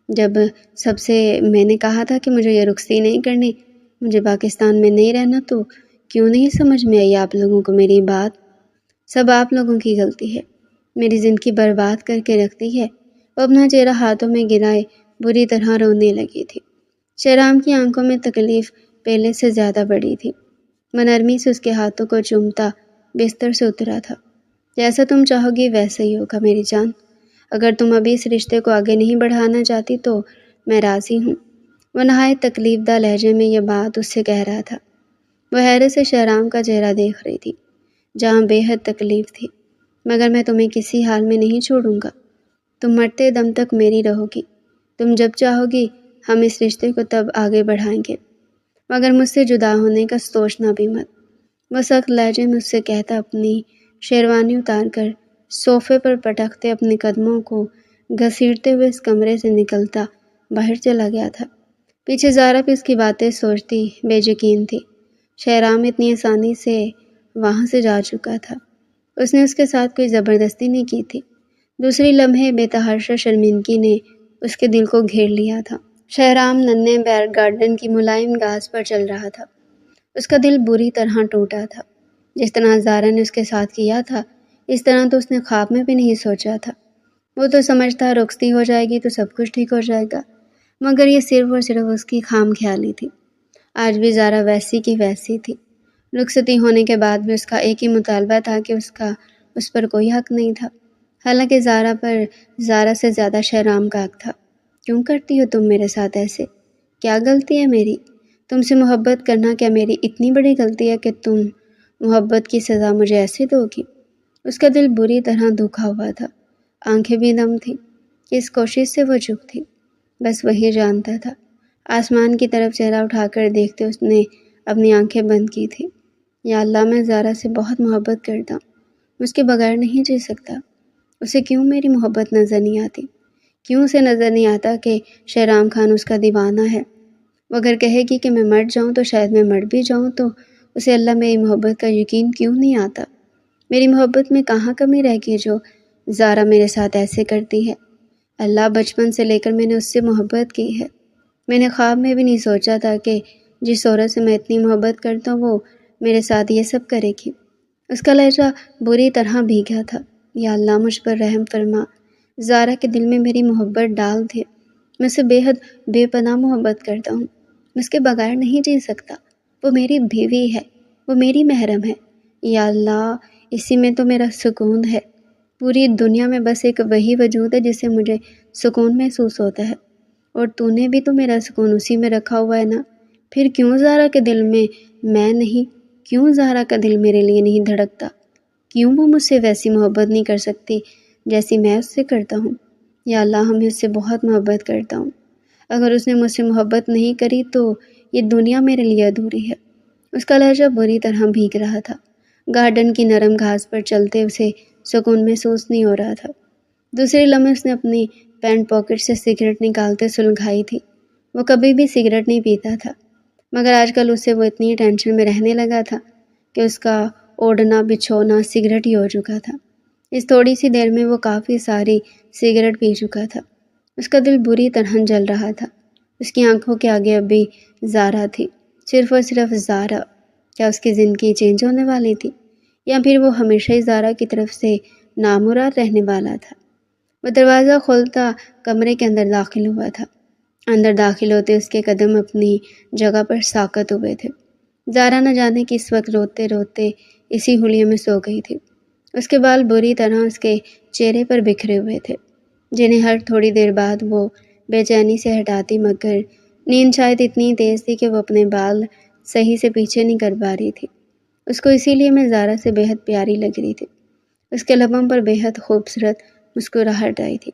A: جب سب سے میں نے کہا تھا کہ مجھے یہ رخصتی نہیں کرنی، مجھے پاکستان میں نہیں رہنا، تو کیوں نہیں سمجھ میں آئی آپ لوگوں کو میری بات؟ سب آپ لوگوں کی غلطی ہے، میری زندگی برباد کر کے رکھتی ہے۔ وہ اپنا چہرہ ہاتھوں میں گرائے بری طرح رونے لگی تھی۔ شہرام کی آنکھوں میں تکلیف پہلے سے زیادہ بڑی تھی۔ وہ نرمی سے اس کے ہاتھوں کو چومتا بستر سے اترا تھا۔ جیسا تم چاہو گی ویسا ہی ہوگا میری جان۔ اگر تم ابھی اس رشتے کو آگے نہیں بڑھانا چاہتی تو میں راضی ہوں۔ وہ نہایت تکلیف دہ لہجے میں یہ بات اس سے کہہ رہا تھا۔ وہ حیرت سے شہرام کا چہرہ دیکھ رہی تھی، جہاں بے حد تکلیف تھی۔ مگر میں تمہیں کسی حال میں نہیں چھوڑوں گا۔ تم مرتے دم تک میری رہو گی۔ تم جب چاہو گی ہم اس رشتے کو تب آگے بڑھائیں گے، مگر مجھ سے جدا ہونے کا سوچنا بھی مت۔ وہ سخت لہجے میں اس سے کہتا اپنی شیروانی اتار کر صوفے پر پٹکتے اپنے قدموں کو گھسیٹتے ہوئے اس کمرے سے نکلتا باہر چلا گیا تھا۔ پیچھے زارا بھی اس کی باتیں سوچتی بے یقین تھی۔ شہرام اتنی آسانی سے وہاں سے جا چکا تھا۔ اس نے اس کے ساتھ کوئی زبردستی نہیں کی تھی۔ دوسری لمحے بے تحاشا شرمندگی نے اس کے دل کو گھیر لیا تھا۔ شہرام ننھے بیک گارڈن کی ملائم گھاس پر چل رہا تھا۔ اس کا دل بری طرح ٹوٹا تھا۔ جس طرح زارا نے اس کے ساتھ کیا تھا، اس طرح تو اس نے خواب میں بھی نہیں سوچا تھا۔ وہ تو سمجھتا رخصتی ہو جائے گی تو سب کچھ ٹھیک ہو جائے گا، مگر یہ صرف اور صرف اس کی خام خیالی تھی۔ آج بھی زارا ویسی کی ویسی تھی۔ رخصتی ہونے کے بعد بھی اس کا ایک ہی مطالبہ تھا کہ اس پر کوئی حق نہیں تھا، حالانکہ زارا سے زیادہ شہرام کا حق تھا۔ کیوں کرتی ہو تم میرے ساتھ ایسے؟ کیا غلطی ہے میری؟ تم سے محبت کرنا کیا میری اتنی بڑی غلطی ہے کہ تم محبت کی سزا مجھے ایسے دو گی؟ اس کا دل بری طرح دکھا ہوا تھا، آنکھیں بھی نم تھیں۔ کس کوشش سے وہ چپ تھی، بس وہی جانتا تھا۔ آسمان کی طرف چہرہ اٹھا کر دیکھتے اس نے اپنی آنکھیں بند کی تھی۔ یا اللہ، میں زارا سے بہت محبت کرتا ہوں، اس کے بغیر نہیں جی سکتا۔ اسے کیوں میری محبت نظر نہیں آتی؟ کیوں اسے نظر نہیں آتا کہ شہرام خان اس کا دیوانہ ہے؟ وہ اگر کہے گی کہ میں مر جاؤں تو شاید میں مر بھی جاؤں، تو اسے اللہ میری محبت کا یقین کیوں نہیں آتا؟ میری محبت میں کہاں کمی رہ گئی جو زارا میرے ساتھ ایسے کرتی ہے؟ اللہ، بچپن سے لے کر میں نے اس سے محبت کی ہے۔ میں نے خواب میں بھی نہیں سوچا تھا کہ جس عورت سے میں اتنی محبت کرتا ہوں وہ میرے ساتھ یہ سب کرے گی۔ اس کا لہجہ بری طرح بھیگا تھا۔ یا اللہ، مجھ پر رحم فرما، زارا کے دل میں میری محبت ڈال دے۔ میں اسے بے حد بے پناہ محبت کرتا ہوں، میں اس کے بغیر نہیں جی سکتا۔ وہ میری بیوی ہے، وہ میری محرم ہے۔ یا اللہ، اسی میں تو میرا سکون ہے۔ پوری دنیا میں بس ایک وہی وجود ہے جس سے مجھے سکون محسوس ہوتا ہے، اور تو نے بھی تو میرا سکون اسی میں رکھا ہوا ہے نا۔ پھر کیوں زارا کے دل میں نہیں؟ کیوں زارا کا دل میرے لیے نہیں دھڑکتا؟ کیوں وہ مجھ سے ویسی محبت نہیں کر سکتی جیسی میں اس سے کرتا ہوں؟ یا اللہ، میں اس سے بہت محبت کرتا ہوں۔ اگر اس نے مجھ سے محبت نہیں کری تو یہ دنیا میرے لیے ادھوری ہے۔ اس کا لہجہ بری طرح بھیگ رہا تھا۔ گارڈن کی نرم گھاس پر چلتے اسے سکون محسوس نہیں ہو رہا تھا۔ دوسرے لمحے اس نے اپنی پینٹ پاکٹ سے سگریٹ نکالتے سلگائی تھی۔ وہ کبھی بھی سگریٹ نہیں پیتا تھا، مگر آج کل اسے وہ اتنی ٹینشن میں رہنے لگا تھا کہ اس کا اوڑھنا بچھونا سگریٹ ہی ہو چکا تھا۔ اس تھوڑی سی دیر میں وہ کافی ساری سگریٹ پی چکا تھا۔ اس کا دل بری طرح جل رہا تھا۔ اس کی آنکھوں کے آگے اب بھی زارا تھی، صرف اور صرف زارا۔ کیا اس کی زندگی چینج ہونے والی تھی، یا پھر وہ ہمیشہ ہی زارا کی طرف سے نامراد رہنے والا تھا؟ وہ دروازہ کھولتا کمرے کے اندر داخل ہوا تھا۔ اندر داخل ہوتے اس کے قدم اپنی جگہ پر ساکت ہوئے تھے۔ زارا نہ جانے کہ اس وقت روتے روتے اسی حلیے میں سو گئی تھی۔ اس کے بال بری طرح اس کے چہرے پر بکھرے ہوئے تھے، جنہیں ہر تھوڑی دیر بعد وہ بے چینی سے ہٹاتی، مگر نیند شاید اتنی تیز تھی کہ وہ اپنے بال صحیح سے پیچھے نہیں کر پا رہی تھی۔ اس کو اسی لیے میں زارا سے بے حد پیاری لگ رہی تھی۔ اس کے لبوں پر بے حد خوبصورت مسکراہٹ آئی تھی۔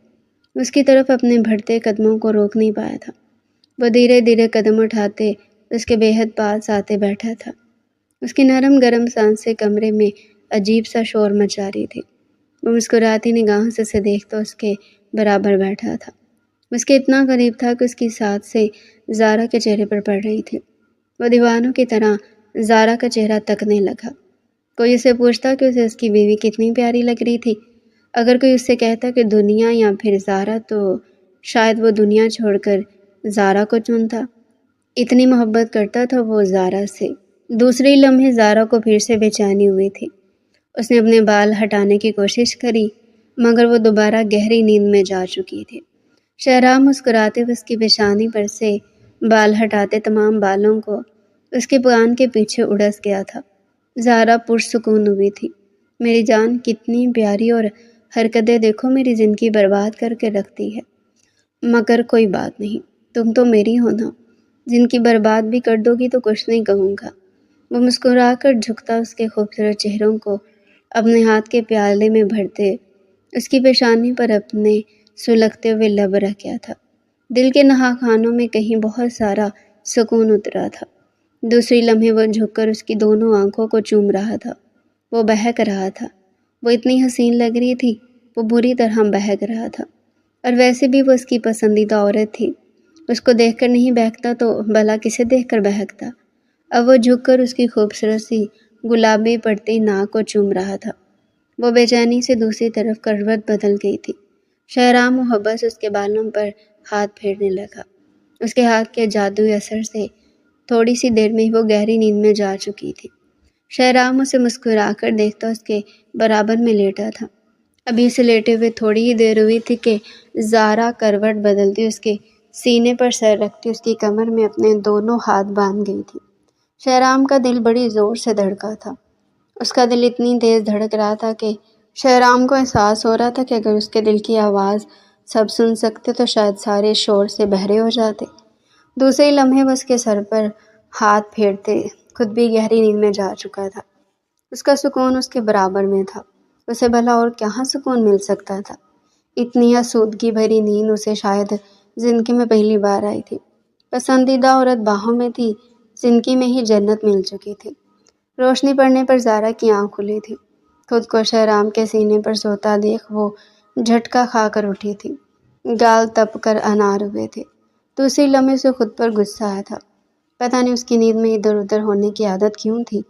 A: اس کی طرف اپنے بڑھتے قدموں کو روک نہیں پایا تھا۔ وہ دھیرے دھیرے قدم اٹھاتے اس کے بے حد پاس آتے بیٹھا تھا۔ اس کی نرم گرم سانسیں کمرے میں عجیب سا شور مچا رہی تھی۔ وہ مسکراتی نگاہوں سے اسے دیکھتا اس کے برابر بیٹھا تھا۔ اس کے اتنا قریب تھا کہ اس کی سانسیں زارا کے چہرے پر پڑ رہی تھی۔ وہ دیوانوں کی طرح زارا کا چہرہ تکنے لگا۔ کوئی اسے پوچھتا کہ اسے اس کی بیوی کتنی پیاری لگ رہی تھی، اگر کوئی اس سے کہتا کہ دنیا یا پھر زارا، تو شاید وہ دنیا چھوڑ کر زارا کو چنتا۔ اتنی محبت کرتا تھا وہ زارا سے۔ دوسرے لمحے زارا کو پھر سے بے چینی ہوئی تھی۔ اس نے اپنے بال ہٹانے کی کوشش کری مگر وہ دوبارہ گہری نیند میں جا چکی تھی۔ شہرام مسکراتے ہوئے اس کی پیشانی پر سے بال ہٹاتے تمام بالوں کو اس کے کان کے پیچھے اڑس گیا تھا۔ زارا پرسکون ہوئی تھی۔ میری جان کتنی پیاری اور حرکتیں دیکھو میری زندگی برباد کر کے رکھتی ہے، مگر کوئی بات نہیں، تم تو میری ہو نا، زندگی برباد بھی کر دو گی تو کچھ نہیں کہوں گا۔ وہ مسکرا کر جھکتا اس کے خوبصورت چہروں کو اپنے ہاتھ کے پیالے میں بھرتے اس کی پیشانی پر اپنے سلگتے ہوئے لب رکھ گیا تھا۔ دل کے نہا خانوں میں کہیں بہت سارا سکون اترا تھا۔ دوسری لمحے وہ جھک کر اس کی دونوں آنکھوں کو چوم رہا تھا۔ وہ بہک رہا تھا۔ وہ اتنی حسین لگ رہی تھی، وہ بری طرح بہک رہا تھا، اور ویسے بھی وہ اس کی پسندیدہ عورت تھی۔ اس کو دیکھ کر نہیں بہکتا تو بھلا کسے دیکھ کر بہکتا۔ اب وہ جھک کر اس کی خوبصورت سی گلابی پڑتی ناک کو چوم رہا تھا۔ وہ بے چینی سے دوسری طرف کروٹ بدل گئی تھی۔ شہرام محبت اس کے بالوں پر ہاتھ پھیرنے لگا۔ اس کے ہاتھ کے جادوئی اثر سے تھوڑی سی دیر میں ہی وہ گہری نیند میں جا چکی تھی۔ شہرام اسے مسکرا کر دیکھتا اس کے برابر میں لیٹا تھا۔ ابھی سے لیٹے ہوئے تھوڑی ہی دیر ہوئی تھی کہ زارا کروٹ بدلتی اس کے سینے پر سر رکھتی اس کی کمر میں اپنے دونوں ہاتھ باندھ گئی تھی۔ شہرام کا دل بڑی زور سے دھڑکا تھا۔ اس کا دل اتنی تیز دھڑک رہا تھا کہ شہرام کو احساس ہو رہا تھا کہ اگر اس کے دل کی آواز سب سن سکتے تو شاید سارے شور سے بہرے ہو جاتے۔ دوسرے لمحے وہ اس کے سر پر ہاتھ پھیرتے خود بھی گہری نیند میں جا چکا تھا۔ اس کا سکون اس کے برابر میں تھا۔ اسے بھلا اور کہاں سکون مل سکتا تھا؟ اتنی آسودگی بھری نیند اسے شاید زندگی میں پہلی بار آئی تھی۔ پسندیدہ عورت باہوں میں تھی، زندگی میں ہی جنت مل چکی تھی۔ روشنی پڑنے پر زارا کی آنکھ کھلی تھی۔ خود کو شہرام کے سینے پر سوتا دیکھ وہ جھٹکا کھا کر اٹھی تھی۔ گال تپ کر انار ہوئے تھے۔ دوسری لمحے سے خود پر غصہ آیا تھا۔ پتہ نہیں اس کی نیند میں ادھر ادھر ہونے کی عادت کیوں تھی۔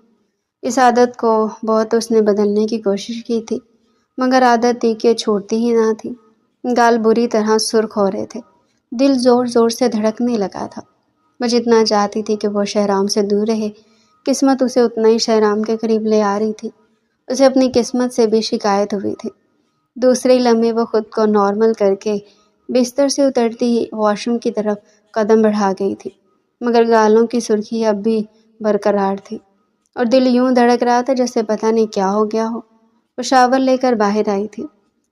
A: اس عادت کو بہت اس نے بدلنے کی کوشش کی تھی، مگر عادت تھی کہ چھوڑتی ہی نہ تھی۔ گال بری طرح سرخ ہو رہے تھے۔ دل زور زور سے دھڑکنے لگا تھا۔ وہ جتنا چاہتی تھی کہ وہ شہرام سے دور رہے، قسمت اسے اتنا ہی شہرام کے قریب لے آ رہی تھی۔ اسے اپنی قسمت سے بھی شکایت ہوئی تھی۔ دوسرے لمحے وہ خود کو نارمل کر کے بستر سے اترتی ہی واش روم کی طرف قدم بڑھا گئی تھی، مگر گالوں کی سرخی اب بھی برقرار تھی اور دل یوں دھڑک رہا تھا جیسے پتہ نہیں کیا ہو گیا ہو۔ وہ شاور لے کر باہر آئی تھی۔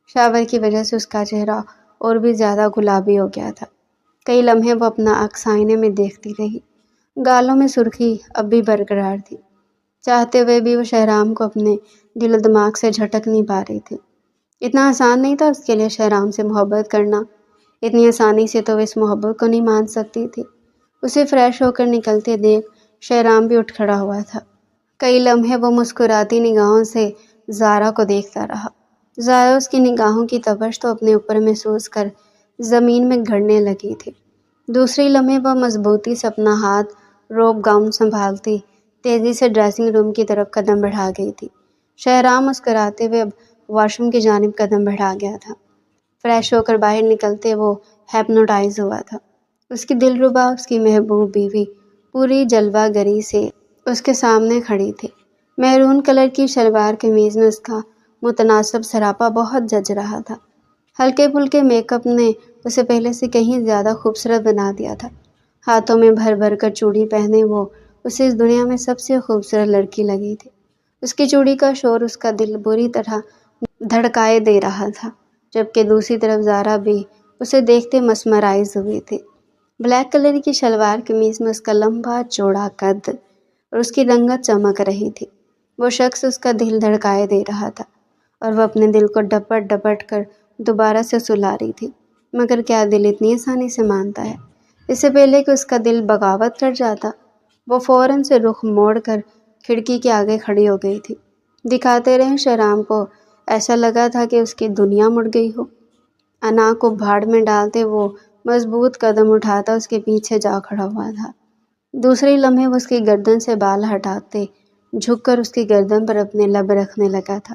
A: شاور کی وجہ سے اس کا چہرہ اور بھی زیادہ گلابی ہو گیا تھا۔ کئی لمحے وہ اپنا عکس آئینے میں دیکھتی رہی۔ گالوں میں سرخی اب بھی برقرار تھی۔ چاہتے ہوئے بھی وہ شہرام کو اپنے دل و دماغ سے جھٹک نہیں پا رہی تھی۔ اتنا آسان نہیں تھا اس کے لیے شہرام سے محبت کرنا۔ اتنی آسانی سے تو وہ اس محبت کو نہیں مان سکتی تھی۔ اسے فریش ہو کر نکلتے دیکھ شہرام بھی اٹھ کھڑا ہوا تھا۔ کئی لمحے وہ مسکراتی نگاہوں سے زارا کو دیکھتا رہا۔ زارا اس کی نگاہوں کی تپش تو اپنے اوپر محسوس کر زمین میں گھڑنے لگی تھی۔ دوسری لمحے وہ مضبوطی سے اپنا ہاتھ روب گاؤن سنبھالتی تیزی سے ڈریسنگ روم کی طرف قدم بڑھا گئی تھی۔ شہرام مسکراتے ہوئے اب واش روم کی جانب قدم بڑھا گیا تھا۔ فریش ہو کر باہر نکلتے وہ ہیپنوٹائز ہوا تھا۔ اس کی دلربا، اس کی محبوب بیوی پوری جلوہ گری سے اس کے سامنے کھڑی تھی۔ میرون کلر کی شلوار قمیض میں اس کا متناسب سراپا بہت جچ رہا تھا۔ ہلکے پھلکے میک اپ نے اسے پہلے سے کہیں زیادہ خوبصورت بنا دیا تھا۔ ہاتھوں میں بھر بھر کر چوڑی پہنے وہ اسے اس دنیا میں سب سے خوبصورت لڑکی لگی تھی۔ اس کی چوڑی کا شور اس کا دل بری طرح دھڑکائے دے رہا تھا، جبکہ دوسری طرف زارا بھی اسے دیکھتے مسمرائز ہوئی تھی۔ بلیک کلر کی شلوار قمیض میں اس کا لمبا چوڑا قد اور اس کی رنگت چمک رہی تھی۔ وہ شخص اس کا دل دھڑکائے دے رہا تھا اور وہ اپنے دل کو ڈپٹ ڈپٹ کر دوبارہ سے سلا رہی تھی، مگر کیا دل اتنی آسانی سے مانتا ہے؟ اس سے پہلے کہ اس کا دل بغاوت کر جاتا، وہ فوراً سے رخ موڑ کر کھڑکی کے آگے کھڑی ہو گئی تھی۔ دکھاتے رہے شہرام کو ایسا لگا تھا کہ اس کی دنیا مڑ گئی ہو۔ انا کو بھاڑ میں ڈالتے وہ مضبوط قدم اٹھاتا اس کے پیچھے جا کھڑا ہوا تھا۔ دوسرے لمحے وہ اس کی گردن سے بال ہٹاتے جھک کر اس کی گردن پر اپنے لب رکھنے لگا تھا۔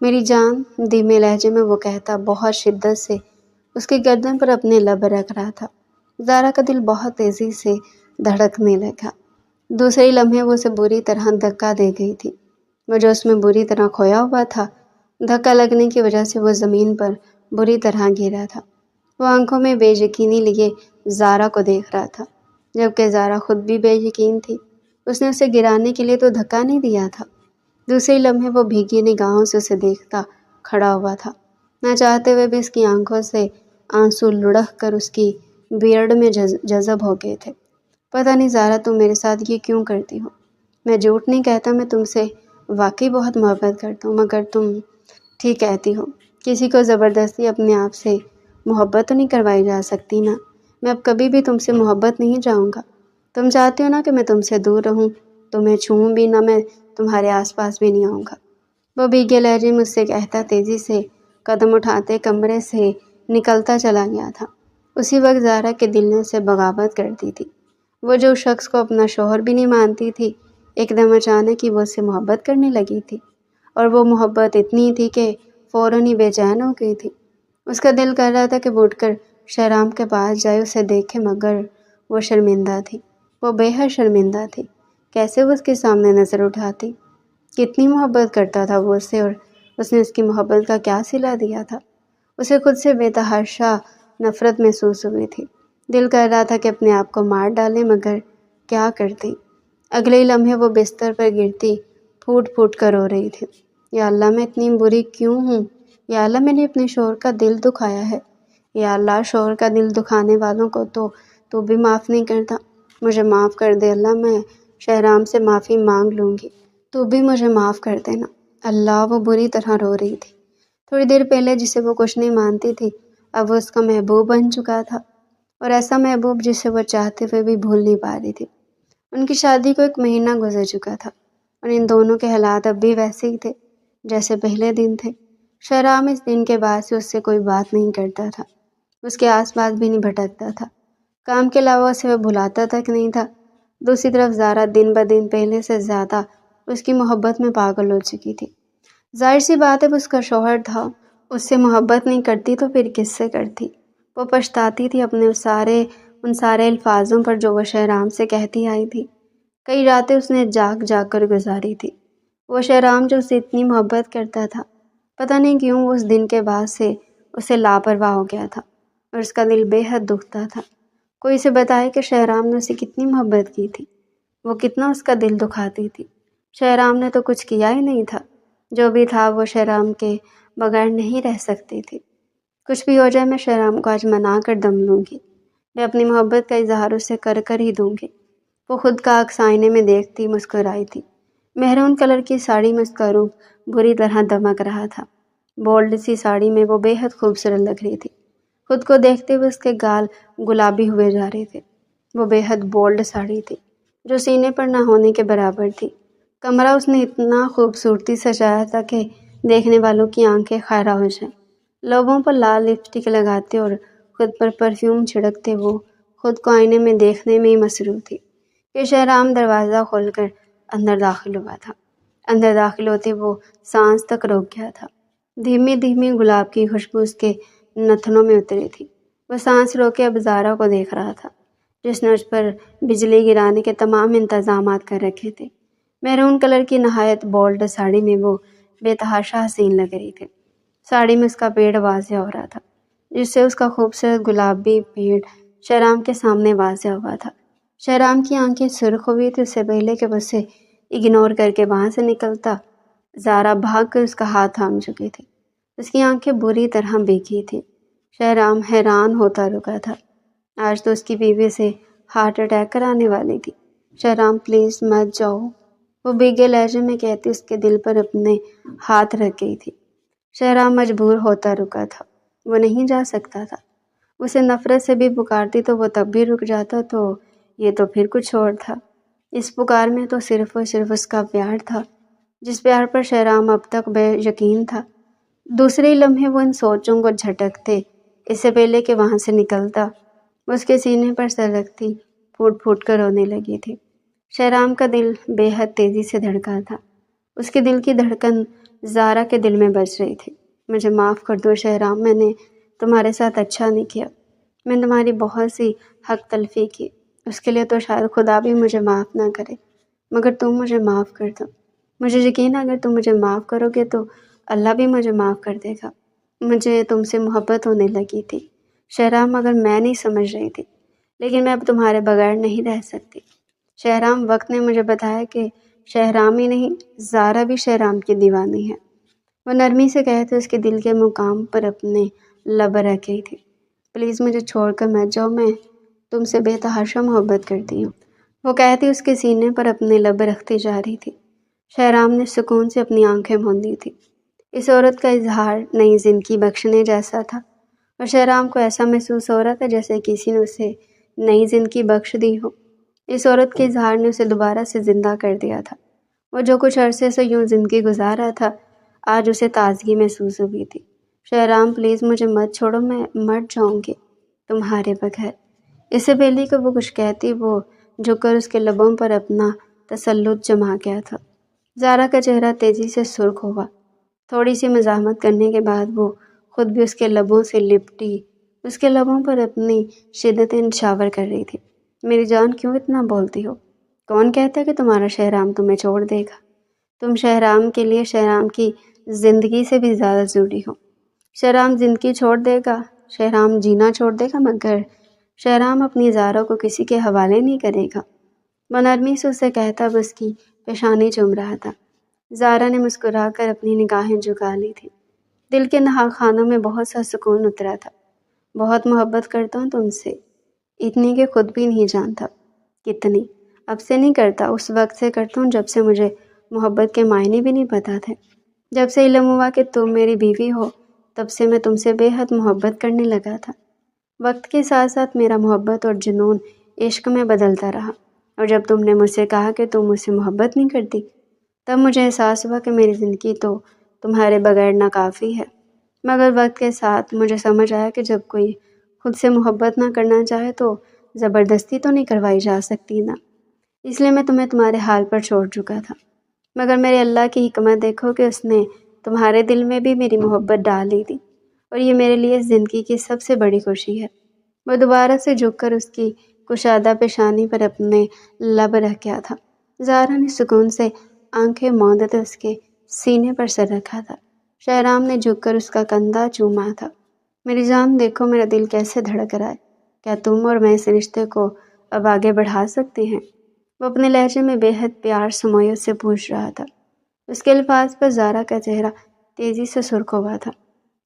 A: میری جان، دھیمے لہجے میں وہ کہتا بہت شدت سے اس کی گردن پر اپنے لب رکھ رہا تھا۔ زارا کا دل بہت تیزی سے دھڑکنے لگا۔ دوسرے لمحے وہ اسے بری طرح دھکا دے گئی تھی۔ وہ جو اس میں بری طرح کھویا ہوا تھا، دھکا لگنے کی وجہ سے وہ زمین پر بری طرح گرا تھا۔ وہ آنکھوں میں بے یقینی لیے زارا کو دیکھ رہا تھا، جبکہ زارا خود بھی بے یقین تھی۔ اس نے اسے گرانے کے لیے تو دھکا نہیں دیا تھا۔ دوسرے لمحے وہ بھیگی نگاہوں سے اسے دیکھتا کھڑا ہوا تھا، نہ چاہتے ہوئے بھی اس کی آنکھوں سے آنسو لڑک کر اس کی بیئرڈ میں جذب ہو گئے تھے۔ پتہ نہیں زارا تم میرے ساتھ یہ کیوں کرتی ہو؟ میں جھوٹ نہیں کہتا، میں تم سے واقعی بہت محبت کرتا ہوں، مگر تم ٹھیک کہتی ہو، کسی کو زبردستی اپنے آپ سے محبت تو نہیں کروائی جا سکتی نا۔ میں اب کبھی بھی تم سے محبت نہیں چاہوں گا۔ تم چاہتی ہو نا کہ میں تم سے دور رہوں، تمہیں چھوؤں بھی نہ، میں تمہارے آس پاس بھی نہیں آؤں گا۔ وہ بھیگے لہجے مجھ سے کہتا تیزی سے قدم اٹھاتے کمرے سے نکلتا چلا گیا تھا۔ اسی وقت زارا کے دل نے اسے بغاوت کر دی تھی۔ وہ جو شخص کو اپنا شوہر بھی نہیں مانتی تھی، ایک دم اچانک ہی وہ اس سے محبت کرنے لگی تھی، اور وہ محبت اتنی تھی کہ فوراً ہی بے چین ہو گئی تھی۔ اس کا دل کر رہا تھا کہ وہ اٹھ کر شہرام کے پاس جائے، اسے دیکھے، مگر وہ شرمندہ تھی۔ وہ بے حد شرمندہ تھی۔ کیسے وہ اس کے سامنے نظر اٹھاتی؟ کتنی محبت کرتا تھا وہ اس سے، اور اس نے اس کی محبت کا کیا صلہ دیا تھا؟ اسے خود سے بے تحاشا نفرت محسوس ہوئی تھی۔ دل کر رہا تھا کہ اپنے آپ کو مار ڈالے، مگر کیا کرتی؟ اگلے لمحے وہ بستر پر گرتی پھوٹ پھوٹ کر رو رہی تھی۔ یا اللہ، میں اتنی بری کیوں ہوں؟ یا اللہ، میں نے اپنے شوہر کا دل دکھایا ہے۔ یا اللہ، شوہر کا دل دکھانے والوں کو تو بھی معاف نہیں کرتا۔ مجھے معاف کر دے اللہ، میں شہرام سے معافی مانگ لوں گی، تو بھی مجھے معاف کر دینا اللہ۔ وہ بری طرح رو رہی تھی۔ تھوڑی دیر پہلے جسے وہ کچھ نہیں مانتی تھی، اب وہ اس کا محبوب بن چکا تھا، اور ایسا محبوب جسے وہ چاہتے ہوئے بھی بھول نہیں پا رہی تھی۔ ان کی شادی کو 1 مہینہ گزر چکا تھا، اور ان دونوں کے حالات اب بھی ویسے ہی تھے جیسے پہلے دن تھے۔ شہرام اس دن کے بعد سے اس سے کوئی بات نہیں کرتا تھا، اس کے آس پاس بھی نہیں بھٹکتا تھا، کام کے علاوہ اسے وہ بھلاتا تک نہیں تھا۔ دوسری طرف زارا دن بدن پہلے سے زیادہ اس کی محبت میں پاگل ہو چکی تھی۔ ظاہر سی بات ہے وہ اس کا شوہر تھا، اس سے محبت نہیں کرتی تو پھر کس سے کرتی؟ وہ پچھتاتی تھی اپنے ان سارے الفاظوں پر جو وہ شہرام سے کہتی آئی تھی۔ کئی راتیں اس نے جاگ جاگ کر گزاری تھی۔ وہ شہرام جو اسے اتنی محبت کرتا تھا، پتہ نہیں کیوں وہ اس دن کے بعد سے اسے لاپرواہ ہو گیا تھا، اور اس کا دل بے حد دکھتا تھا۔ کوئی اسے بتائے کہ شہرام نے اسے کتنی محبت کی تھی، وہ کتنا اس کا دل دکھاتی تھی۔ شہرام نے تو کچھ کیا ہی نہیں تھا، جو بھی تھا وہ شہرام کے بغیر نہیں رہ سکتی تھی۔ کچھ بھی ہو جائے میں شہرام کو آج منا کر دم لوں گی، میں اپنی محبت کا اظہار اسے کر ہی دوں گی۔ وہ خود کا عکس آئینے میں دیکھتی مسکرائی تھی۔ مہرون کلر کی ساڑی میں اس کا روپ بری طرح دمک رہا تھا۔ بولڈ سی ساڑی میں وہ بے حد خوبصورت لگ رہی تھی۔ خود کو دیکھتے ہوئے اس کے گال گلابی ہوئے جا رہے تھے۔ وہ بے حد بولڈ ساڑی تھی جو سینے پر نہ ہونے کے برابر تھی۔ کمرہ اس نے اتنا خوبصورتی سجایا تھا کہ دیکھنے والوں کی آنکھیں خیرہ ہو جائیں۔ لبوں پر لال لپسٹک لگاتے اور خود پر پرفیوم چھڑکتے وہ خود کو آئینے میں دیکھنے میں ہی مصروف تھی کہ شہرام دروازہ کھول کر اندر داخل ہوا تھا۔ اندر داخل ہوتے وہ سانس تک روک گیا تھا۔ دھیمی دھیمی گلاب کی خوشبو اس کے نتنوں میں اتری تھی۔ وہ سانس روکے اب زارا کو دیکھ رہا تھا، جس نے اس پر بجلی گرانے کے تمام انتظامات کر رکھے تھے۔ میرون کلر کی نہایت بولڈ ساڑی میں وہ بے تحاشا حسین لگ رہی تھی۔ ساڑی میں اس کا پیڑ واضح ہو رہا تھا، جس سے اس کا خوبصورت گلابی پیڑ شہرام کے سامنے واضح ہوا تھا۔ شہرام کی آنکھیں سرخ ہوئی تھی۔ اس سے پہلے کہ وہ اسے اگنور کر کے وہاں سے نکلتا، زارا بھاگ کر اس کا ہاتھ تھام چکی تھی۔ اس کی آنکھیں بری طرح بھیگی تھیں۔ شہرام حیران ہوتا رکا تھا۔ آج تو اس کی بیوی سے ہارٹ اٹیک کرانے والی تھی۔ شہرام پلیز مت جاؤ۔ وہ بھیگے لہجے میں کہتی اس کے دل پر اپنے ہاتھ رکھ گئی تھی۔ شہرام مجبور ہوتا رکا تھا، وہ نہیں جا سکتا تھا۔ اسے نفرت سے بھی پکارتی تو وہ تب بھی رک جاتا، تو یہ تو پھر کچھ اور تھا۔ اس پکار میں تو صرف اور صرف اس کا پیار تھا، جس پیار پر شہرام اب تک بے یقین تھا۔ دوسرے لمحے وہ ان سوچوں کو جھٹکتے، اس سے پہلے کہ وہاں سے نکلتا، وہ اس کے سینے پر سر رکھتی پھوٹ پھوٹ کر رونے لگی تھی۔ شہرام کا دل بے حد تیزی سے دھڑکا تھا۔ اس کے دل کی دھڑکن زارا کے دل میں بج رہی تھی۔ مجھے معاف کر دو شہرام، میں نے تمہارے ساتھ اچھا نہیں کیا، میں نے تمہاری بہت سی حق تلفی کی، اس کے لیے تو شاید خدا بھی مجھے معاف نہ کرے، مگر تم مجھے معاف کر دو۔ مجھے یقین ہے اگر تم مجھے معاف کرو گے تو اللہ بھی مجھے معاف کر دے گا۔ مجھے تم سے محبت ہونے لگی تھی شہرام، مگر میں نہیں سمجھ رہی تھی، لیکن میں اب تمہارے بغیر نہیں رہ سکتی۔ شہرام، وقت نے مجھے بتایا کہ شہرام ہی نہیں، زارا بھی شہرام کی دیوانی ہے۔ وہ نرمی سے کہتے اس کے دل کے مقام پر اپنے لب رکھ گئی تھی۔ پلیز مجھے چھوڑ کر مت جاؤ، میں تم سے بے تحاشا محبت کرتی ہوں، وہ کہتی اس کے سینے پر اپنے لب رکھتی جا رہی تھی۔ شہرام نے سکون سے اپنی آنکھیں موندی تھی۔ اس عورت کا اظہار نئی زندگی بخشنے جیسا تھا، اور شہرام کو ایسا محسوس ہو رہا تھا جیسے کسی نے اسے نئی زندگی بخش دی ہو۔ اس عورت کے اظہار نے اسے دوبارہ سے زندہ کر دیا تھا۔ وہ جو کچھ عرصے سے یوں زندگی گزار رہا تھا، آج اسے تازگی محسوس ہوئی تھی۔ شہرام، پلیز مجھے مت چھوڑو، میں مر جاؤں گی تمہارے بغیر۔ اس سے پہلے کہ وہ کچھ کہتی، وہ جھک کر اس کے لبوں پر اپنا تسلط جما گیا تھا۔ زارا کا چہرہ تیزی سے سرخ ہوا۔ تھوڑی سی مزاحمت کرنے کے بعد وہ خود بھی اس کے لبوں سے لپٹی، اس کے لبوں پر اپنی شدتیں نچھاور کر رہی تھی۔ میری جان، کیوں اتنا بولتی ہو؟ کون کہتا ہے کہ تمہارا شہرام تمہیں چھوڑ دے گا؟ تم شہرام کے لیے شہرام کی زندگی سے بھی زیادہ ضروری ہو۔ شہرام زندگی چھوڑ دے گا، شہرام جینا چھوڑ دے گا، مگر شہرام اپنی زارا کو کسی کے حوالے نہیں کرے گا۔ وہ نرمی سے اسے کہتا اب اس کی پیشانی چوم رہا تھا۔ زارا نے مسکرا کر اپنی نگاہیں جھکا لی تھی۔ دل کے نہا خانوں میں بہت سا سکون اترا تھا۔ بہت محبت کرتا ہوں تم سے، اتنی کہ خود بھی نہیں جانتا کتنی۔ اب سے نہیں کرتا، اس وقت سے کرتا ہوں جب سے مجھے محبت کے معنی بھی نہیں پتا تھے۔ جب سے علم ہوا کہ تم میری بیوی ہو، تب سے میں تم سے بے حد محبت کرنے لگا تھا۔ وقت کے ساتھ ساتھ میرا محبت اور جنون عشق میں بدلتا رہا، اور جب تم نے مجھ سے کہا کہ تم مجھ سے محبت نہیں کرتی، تب مجھے احساس ہوا کہ میری زندگی تو تمہارے بغیر ناکافی ہے۔ مگر وقت کے ساتھ مجھے سمجھ آیا کہ جب کوئی خود سے محبت نہ کرنا چاہے تو زبردستی تو نہیں کروائی جا سکتی نا۔ اس لیے میں تمہیں تمہارے حال پر چھوڑ چکا تھا، مگر میرے اللہ کی حکمت دیکھو کہ اس نے تمہارے دل میں بھی میری محبت ڈال دی تھی، اور یہ میرے لیے زندگی کی سب سے بڑی خوشی ہے۔ وہ دوبارہ سے جھک کر اس کی کشادہ پیشانی پر اپنے لب رکھ گیا تھا۔ زارا نے سکون سے آنکھیں موندتے اس کے سینے پر سر رکھا تھا۔ شہرام نے جھک کر اس کا کندھا چوما تھا۔ میری جان، دیکھو میرا دل کیسے دھڑک رہا ہے، کیا تم اور میں اس رشتے کو اب آگے بڑھا سکتے ہیں؟ وہ اپنے لہجے میں بے حد پیار سموئیت سے پوچھ رہا تھا۔ اس کے الفاظ پر زارا کا چہرہ تیزی سے سرخ ہوا تھا۔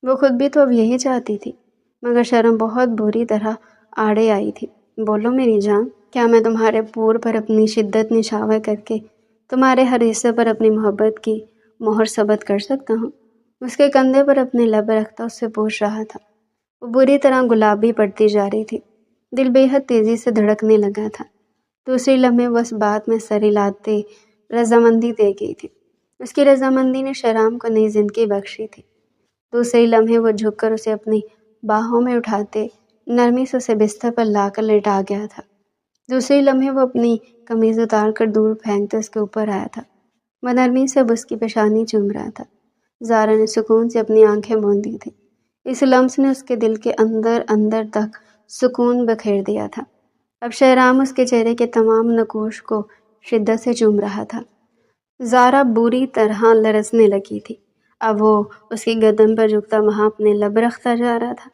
A: وہ خود بھی تو اب یہی چاہتی تھی، مگر شرم بہت بری طرح آڑے آئی تھی۔ بولو میری جان، کیا میں تمہارے پور پر اپنی شدت نچھاور کر کے تمہارے ہر حصے پر اپنی محبت کی مہر ثبت کر سکتا ہوں؟ اس کے کندھے پر اپنے لب رکھتا اس سے پوچھ رہا تھا۔ وہ بری طرح گلابی پڑتی جا رہی تھی۔ دل بے حد تیزی سے دھڑکنے لگا تھا۔ دوسری لمحے وہ اس بات میں سر ہلاتے رضامندی دے گئی تھی۔ اس کی رضامندی نے شہرام کو نئی زندگی بخشی تھی۔ دوسری لمحے وہ جھک کر اسے اپنی باہوں میں اٹھاتے نرمی سے اسے بستر پر لا کر لٹا گیا تھا۔ دوسری لمحے وہ اپنی قمیض اتار کر دور پھینکتے اس کے اوپر آیا تھا۔ وہ نرمی سے اب اس کی پیشانی چوم رہا تھا۔ زارا نے سکون سے اپنی آنکھیں موندی تھی۔ اس لمس نے اس کے دل کے اندر اندر تک سکون بکھیر دیا تھا۔ اب شہرام اس کے چہرے کے تمام نقوش کو شدت سے چوم رہا تھا۔ زارا بری طرح لرزنے لگی تھی۔ اب وہ اس کی گردن پر جھکتا وہاں اپنے لب رکھتا جا رہا تھا۔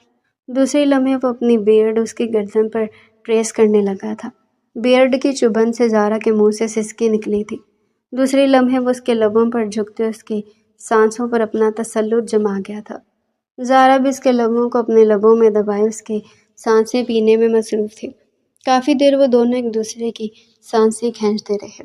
A: دوسری لمحے وہ اپنی بیئرڈ اس کی گردن پر ٹریس کرنے لگا تھا۔ بیئرڈ کی چبھن سے زارا کے منہ سے سسکی نکلی تھی۔ دوسری لمحے وہ اس کے لبوں پر جھکتے اس کی سانسوں پر اپنا تسلط جما گیا تھا۔ زارا بھی اس کے لبوں کو اپنے لبوں میں دبائے اس کے سانسیں پینے میں مصروف تھی۔ کافی دیر وہ دونوں ایک دوسرے کی سانسیں کھینچتے رہے۔